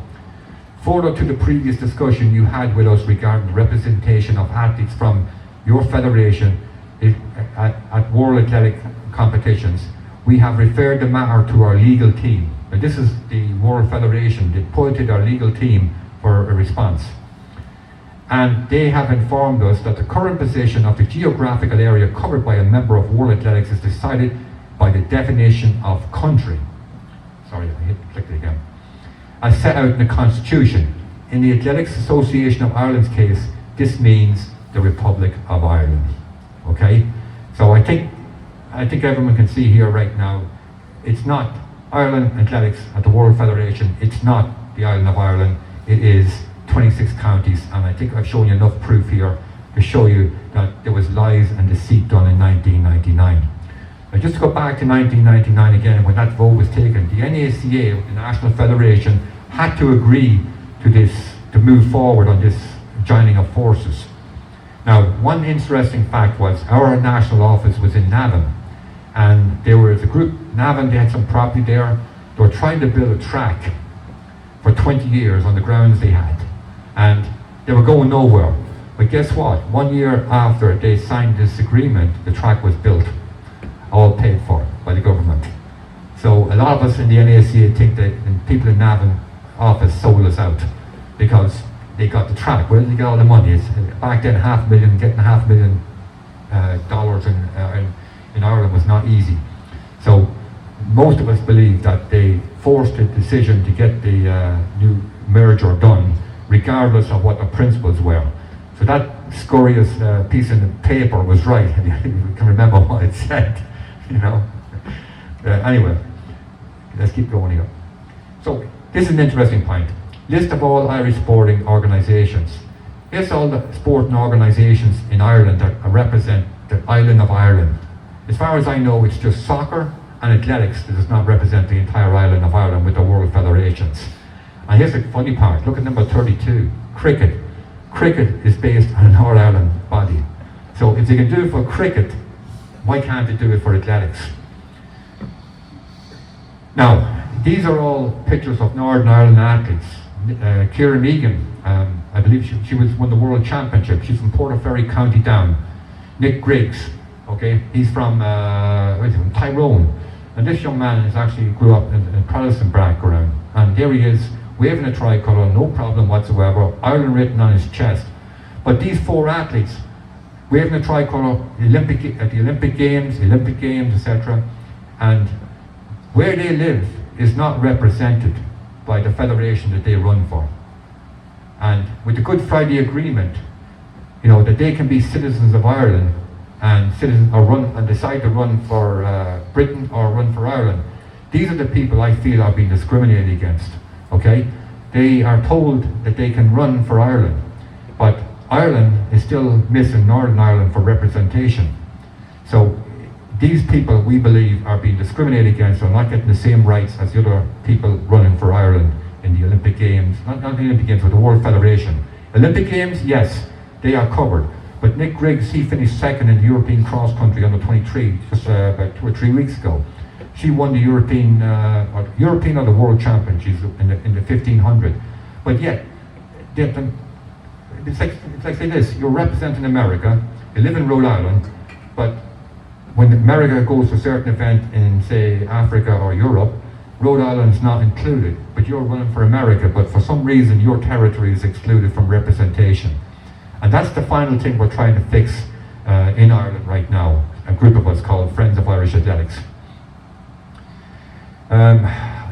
Further to the previous discussion you had with us regarding the representation of athletes from your federation at World Athletic competitions, we have referred the matter to our legal team. Now, this is the World Federation. They appointed our legal team for a response. And they have informed us that the current position of the geographical area covered by a member of World Athletics is decided by the definition of country. Sorry, I clicked it again. As set out in the Constitution. In the Athletics Association of Ireland's case, this means the Republic of Ireland. Okay? So I think everyone can see here right now, it's not Ireland Athletics at the World Federation, it's not the island of Ireland, it is 26 counties, and I think I've shown you enough proof here to show you that there was lies and deceit done in 1999. Now just to go back to 1999 again, when that vote was taken, the NACA, the National Federation, had to agree to this, to move forward on this joining of forces. Now, one interesting fact was our national office was in Navan, and there was a group, Navan, they had some property there, they were trying to build a track for 20 years on the grounds they had, and they were going nowhere. But guess what? 1 year after they signed this agreement, the track was built, all paid for by the government. So a lot of us in the NACA think that people in Navan office sold us out because they got the track. Where did they get all the money? Back then, getting $500,000 in Ireland was not easy. So most of us believe that they forced a decision to get the new merger done, regardless of what the principles were. So that scurrious piece in the paper was right. You can remember what it said, you know. Anyway, let's keep going here. So this is an interesting point. List of all Irish sporting organisations. Here's all the sporting organisations in Ireland that represent the island of Ireland. As far as I know, it's just soccer and athletics that does not represent the entire island of Ireland with the world federations. And here's the funny part, look at number 32, cricket. Cricket is based on a Northern Ireland body. So if they can do it for cricket, why can't they do it for athletics? Now, these are all pictures of Northern Ireland athletes. Ciara Megan, I believe she won the World Championship. She's from Portaferry, County Down. Nick Griggs, okay, he's from Tyrone. And this young man actually grew up in a Protestant background. And there he is, waving a tricolour, no problem whatsoever, Ireland written on his chest. But these four athletes, waving a tricolour at the Olympic Games, etc. And where they live is not represented by the federation that they run for. And with the Good Friday Agreement, you know, that they can be citizens of Ireland and decide to run for Britain or run for Ireland. These are the people I feel are being discriminated against. Okay, they are told that they can run for Ireland, but Ireland is still missing Northern Ireland for representation. So these people, we believe, are being discriminated against, are not getting the same rights as the other people running for Ireland in the Olympic Games, not the Olympic Games, but the World Federation. Olympic Games, yes, they are covered. But Nick Griggs, he finished second in the European cross country under 23 just about 2 or 3 weeks ago. She won the European or the World Champion. She's in the 1500. But yet, it's like say this: you're representing America. You live in Rhode Island, but when America goes to a certain event in, say, Africa or Europe, Rhode Island is not included. But you're running for America, but for some reason your territory is excluded from representation. And that's the final thing we're trying to fix in Ireland right now. A group of us called Friends of Irish Athletics.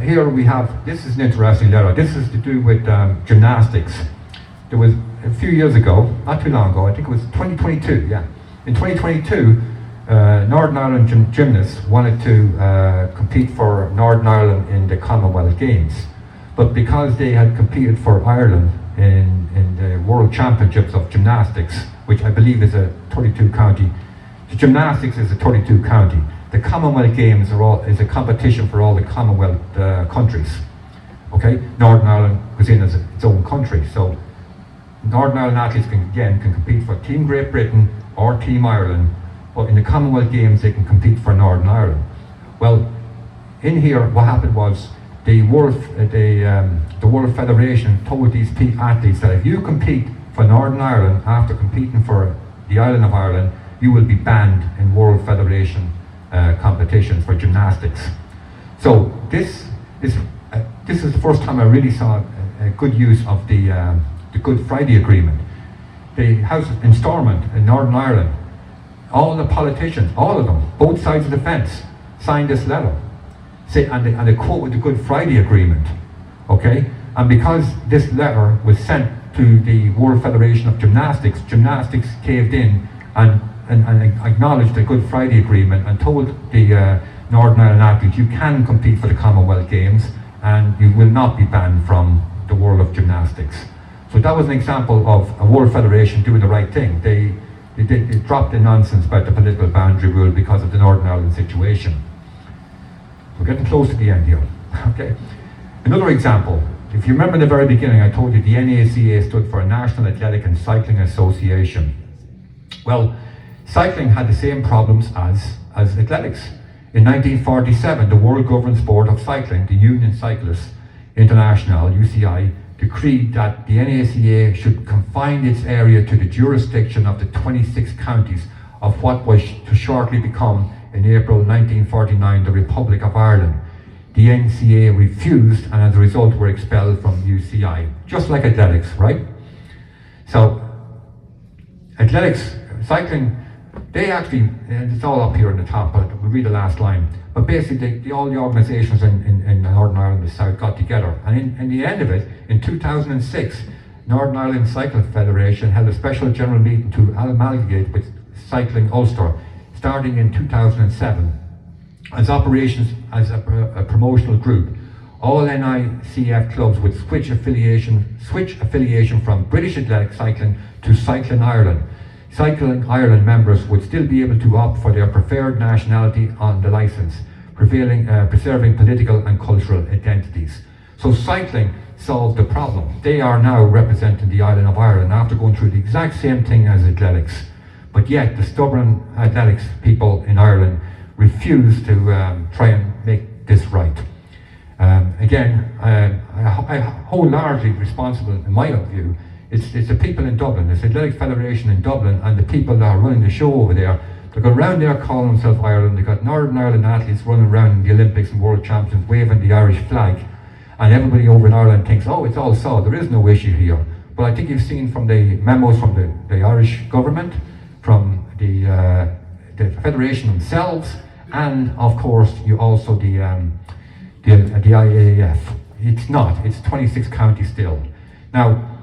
Here we have, this is an interesting letter. This is to do with gymnastics. There was a few years ago, not too long ago, I think it was 2022, yeah. In 2022, Northern Ireland gymnasts wanted to compete for Northern Ireland in the Commonwealth Games. But because they had competed for Ireland in the World Championships of Gymnastics, which I believe is a 32 county, the gymnastics is a 32 county. The Commonwealth Games is a competition for all the Commonwealth countries. Okay, Northern Ireland was in as its own country, so Northern Ireland athletes can compete for Team Great Britain or Team Ireland, but in the Commonwealth Games they can compete for Northern Ireland. Well, in here, what happened was the World Federation told these athletes that if you compete for Northern Ireland after competing for the island of Ireland, you will be banned in World Federation competitions for gymnastics. So this is the first time I really saw a good use of the Good Friday Agreement. The House in Stormont in Northern Ireland, all the politicians, all of them, both sides of the fence, signed this letter. And they quote with the Good Friday Agreement, okay? And because this letter was sent to the World Federation of Gymnastics, gymnastics caved in and acknowledged the Good Friday Agreement and told the Northern Ireland athletes, you can compete for the Commonwealth Games and you will not be banned from the world of gymnastics. So that was an example of a World Federation doing the right thing. They dropped the nonsense about the political boundary rule because of the Northern Ireland situation. We're getting close to the end here. Okay. Another example, if you remember in the very beginning, I told you the NACA stood for National Athletic and Cycling Association. Well, cycling had the same problems as athletics. In 1947, the World Governing Sport of Cycling, the Union Cyclists International, UCI, decreed that the NACA should confine its area to the jurisdiction of the 26 counties of what was to shortly become, in April 1949, the Republic of Ireland. The NCA refused and as a result were expelled from UCI, just like athletics, right? So, athletics, cycling, they actually, and it's all up here in the top, but we'll read the last line. But basically, all the organisations in Northern Ireland and the South got together. And in the end of it, in 2006, Northern Ireland Cycling Federation held a special general meeting to amalgamate with Cycling Ulster, starting in 2007. As operations as a promotional group, all NICF clubs would switch affiliation from British Athletic Cycling to Cycling Ireland. Cycling Ireland members would still be able to opt for their preferred nationality on the licence, preserving political and cultural identities. So cycling solved the problem. They are now representing the island of Ireland after going through the exact same thing as athletics. But yet the stubborn athletics people in Ireland refuse to try and make this right. I hold largely responsible, in my view, it's the people in Dublin, it's the Athletic Federation in Dublin and the people that are running the show over there. They're going around there calling themselves Ireland. They've got Northern Ireland athletes running around in the Olympics and World Champions waving the Irish flag. And everybody over in Ireland thinks, oh, it's all solved, there is no issue here. But I think you've seen from the memos from the Irish government, from the Federation themselves, and of course you also the IAAF. It's not, it's 26 counties still. Now,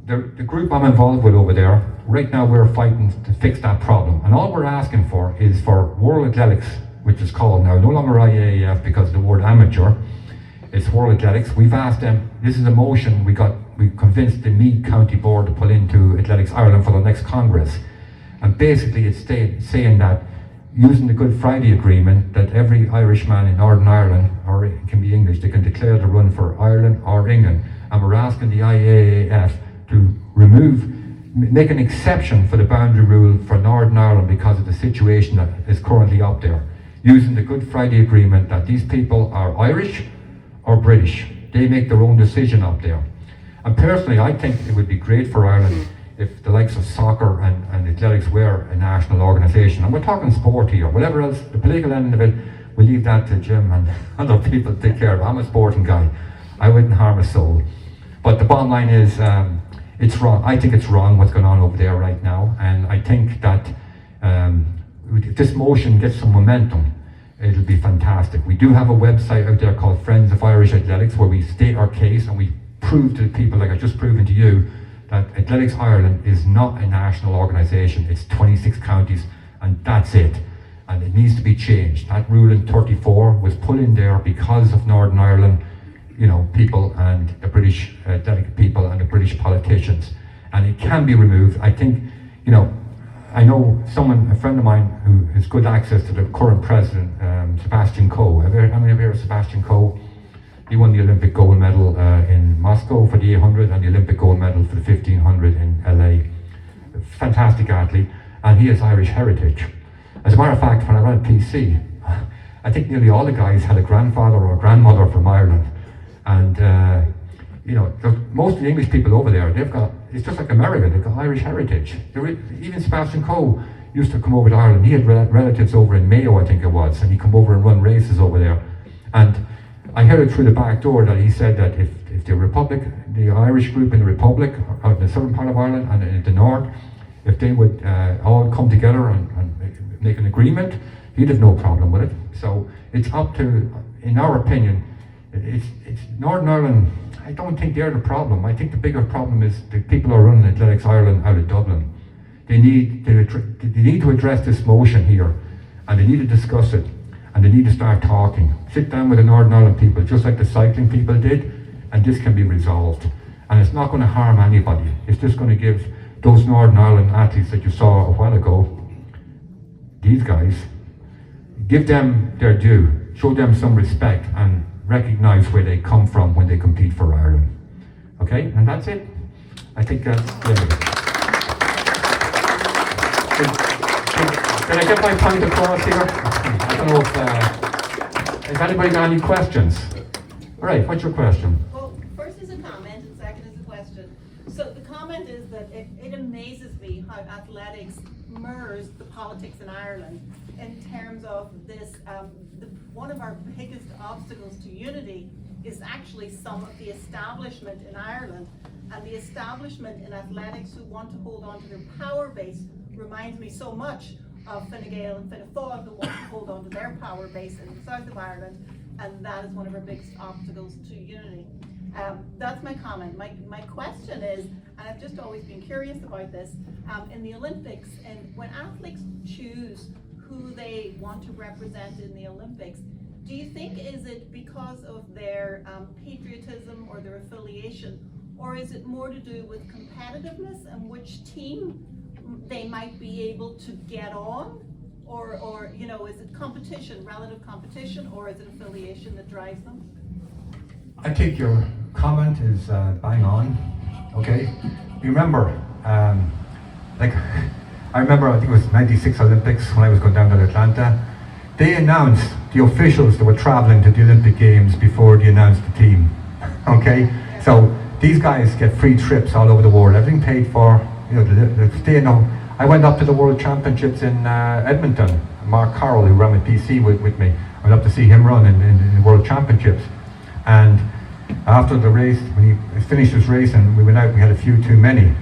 the group I'm involved with over there, right now we're fighting to fix that problem. And all we're asking for is for World Athletics, which is called now no longer IAAF because of the word amateur, it's World Athletics. We've asked them, this is a motion we convinced the Meath County Board to pull into Athletics Ireland for the next Congress. And basically it's saying that using the Good Friday Agreement, that every Irishman in Northern Ireland, or it can be English, they can declare to run for Ireland or England. And we're asking the IAAF to make an exception for the boundary rule for Northern Ireland because of the situation that is currently up there. Using the Good Friday Agreement that these people are Irish or British. They make their own decision up there. And personally, I think it would be great for Ireland if the likes of soccer and athletics were a national organisation. And we're talking sport here. Whatever else, the political end of it, we'll leave that to Jim and other people to take care of. I'm a sporting guy. I wouldn't harm a soul. But the bottom line is, it's wrong. I think it's wrong what's going on over there right now. And I think that if this motion gets some momentum, it'll be fantastic. We do have a website out there called Friends of Irish Athletics where we state our case and we prove to the people, like I've just proven to you, that Athletics Ireland is not a national organisation. It's 26 counties and that's it. And it needs to be changed. That rule in 34 was put in there because of Northern Ireland, you know, people and the British athletic people and the British politicians. And it can be removed. I think, you know, I know a friend of mine who has good access to the current president, Sebastian Coe. How many of you heard of Sebastian Coe? He won the Olympic gold medal in Moscow for the 800 and the Olympic gold medal for the 1500 in LA. Fantastic athlete, and he has Irish heritage. As a matter of fact, when I ran PC, I think nearly all the guys had a grandfather or a grandmother from Ireland. And, most of the English people over there, it's just like America, they've got Irish heritage. Even Sebastian Coe used to come over to Ireland. He had relatives over in Mayo, I think it was, and he'd come over and run races over there. And I heard it through the back door that he said that if the Irish group in the Republic, out in the southern part of Ireland and in the north, if they would all come together and make an agreement, he'd have no problem with it. So it's up to, in our opinion, it's Northern Ireland. I don't think they're the problem. I think the bigger problem is the people who are running Athletics Ireland out of Dublin. They need to address this motion here, and they need to discuss it, and they need to start talking. Sit down with the Northern Ireland people, just like the cycling people did, and this can be resolved. And it's not going to harm anybody. It's just going to give those Northern Ireland athletes that you saw a while ago, these guys, give them their due, show them some respect, and recognise where they come from when they compete for Ireland. Okay, and that's it. I think that's Did I get my point across here? I don't know if has anybody got any questions? All right, what's your question? Well, first is a comment and second is a question. So the comment is that it amazes me how athletics mirrors the politics in Ireland in terms of this. One of our biggest obstacles to unity is actually some of the establishment in Ireland, and the establishment in athletics who want to hold on to their power base reminds me so much of Fine Gael and Fianna Fáil, who want to hold on to their power base in the south of Ireland, and that is one of our biggest obstacles to unity. That's my comment. My question is, and I've just always been curious about this, in the Olympics, and when athletes choose who they want to represent in the Olympics, do you think is it because of their patriotism or their affiliation, or is it more to do with competitiveness and which team they might be able to get on, or is it competition, relative competition, or is it affiliation that drives them? I think your comment is bang on. Okay, you remember, I remember, I think it was '96 Olympics when I was going down to Atlanta. They announced the officials that were traveling to the Olympic Games before they announced the team. Okay, so these guys get free trips all over the world, everything paid for. I went up to the World Championships in Edmonton. Mark Carroll, who ran with PC with me, I went up to see him run in the World Championships. And after the race, when he finished his race and we went out, we had a few too many.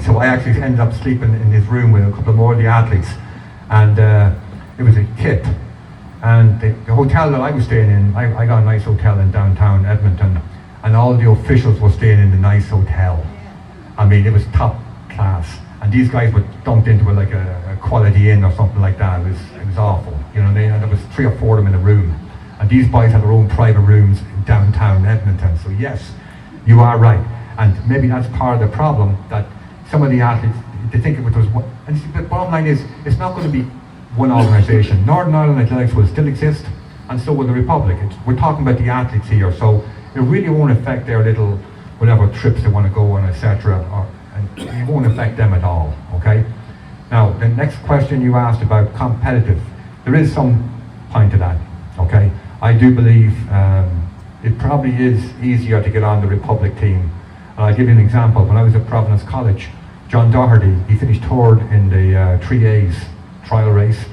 So I actually ended up sleeping in his room with a couple more of the athletes. And it was a kit. And the hotel that I was staying in, I got a nice hotel in downtown Edmonton, and all the officials were staying in the nice hotel. I mean, it was top class. And these guys were dumped into it like a Quality Inn or something like that. It was awful. There was 3 or 4 of them in a room. And these boys had their own private rooms in downtown Edmonton. So yes, you are right. And maybe that's part of the problem, that some of the athletes, they think it was one. And the bottom line is, it's not going to be one organisation. Northern Ireland Athletics will still exist, and so will the Republic. We're talking about the athletes here, so it really won't affect their little, whatever trips they want to go on, etc. And it won't affect them at all, okay? Now, the next question you asked about competitive, there is some point to that, okay? I do believe it probably is easier to get on the Republic team. I'll give you an example. When I was at Providence College, John Doherty, he finished 3rd in the 3A's trial race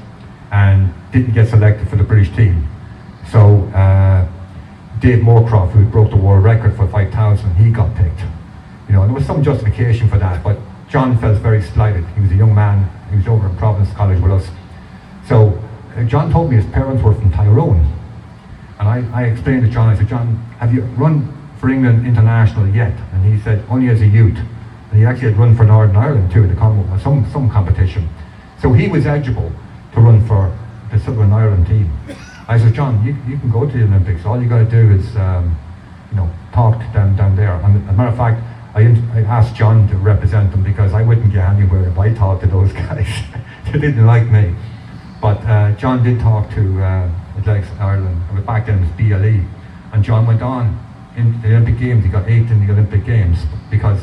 and didn't get selected for the British team. So Dave Moorcroft, who broke the world record for 5,000, he got picked. There was some justification for that, but John felt very slighted. He was a young man. He was over in Providence College with us. So John told me his parents were from Tyrone. And I explained to John, I said, John, have you run for England international yet? And he said, only as a youth. And he actually had run for Northern Ireland too, some competition. So he was eligible to run for the Southern Ireland team. I said, John, you can go to the Olympics. All you got to do is, talk to them down there. And as a matter of fact, I asked John to represent them because I wouldn't get anywhere if I talked to those guys. They didn't like me. But John did talk to Athletics Ireland. Back then it was BLE. And John went on in the Olympic Games. He got 8th in the Olympic Games because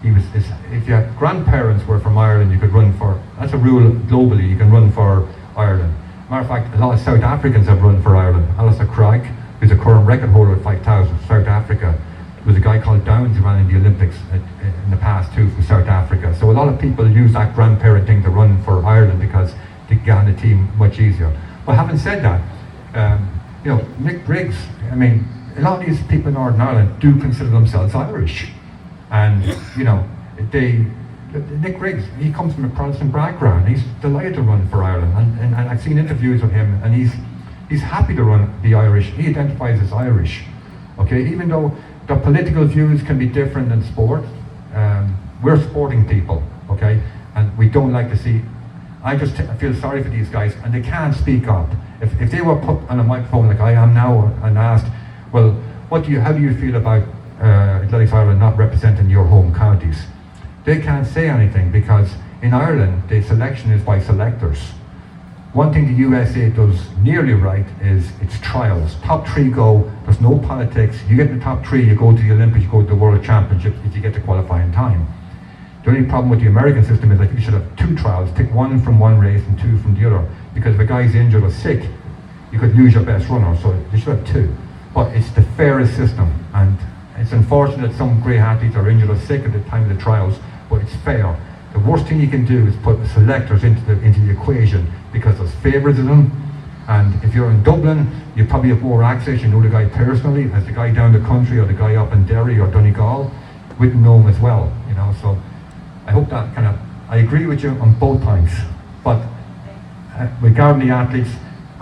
if your grandparents were from Ireland, you could run for, that's a rule globally, you can run for Ireland. Matter of fact, a lot of South Africans have run for Ireland. Alistair Craig, who's a current record holder at 5,000 from South Africa. There was a guy called Downs who ran in the Olympics in the past too from South Africa. So a lot of people use that grandparent thing to run for Ireland because they get on the team much easier. But having said that, you know, Nick Briggs, I mean, a lot of these people in Northern Ireland do consider themselves Irish. And, you know, Nick Briggs, he comes from a Protestant background. He's delighted to run for Ireland. And I've seen interviews with him, and he's happy to run the Irish. He identifies as Irish. Okay, even though the political views can be different in sport, we're sporting people, okay? And we don't like to see, I feel sorry for these guys, and they can't speak up. If they were put on a microphone like I am now and asked, well, how do you feel about Athletics Ireland not representing your home counties? They can't say anything because in Ireland, the selection is by selectors. One thing the USA does nearly right is its trials. Top 3 go, there's no politics. You get the top 3, you go to the Olympics, you go to the World Championships if you get to qualify in time. The only problem with the American system is that you should have 2 trials, pick 1 from one race and 2 from the other. Because if a guy's injured or sick, you could lose your best runner, so you should have 2. But it's the fairest system, and it's unfortunate that some great athletes are injured or sick at the time of the trials, but it's fair. The worst thing you can do is put the selectors into the equation because there's favouritism, and if you're in Dublin, you probably have more access, you know the guy personally, as the guy down the country or the guy up in Derry or Donegal, wouldn't know him as well, you know, so I hope that I agree with you on both points, but regarding the athletes,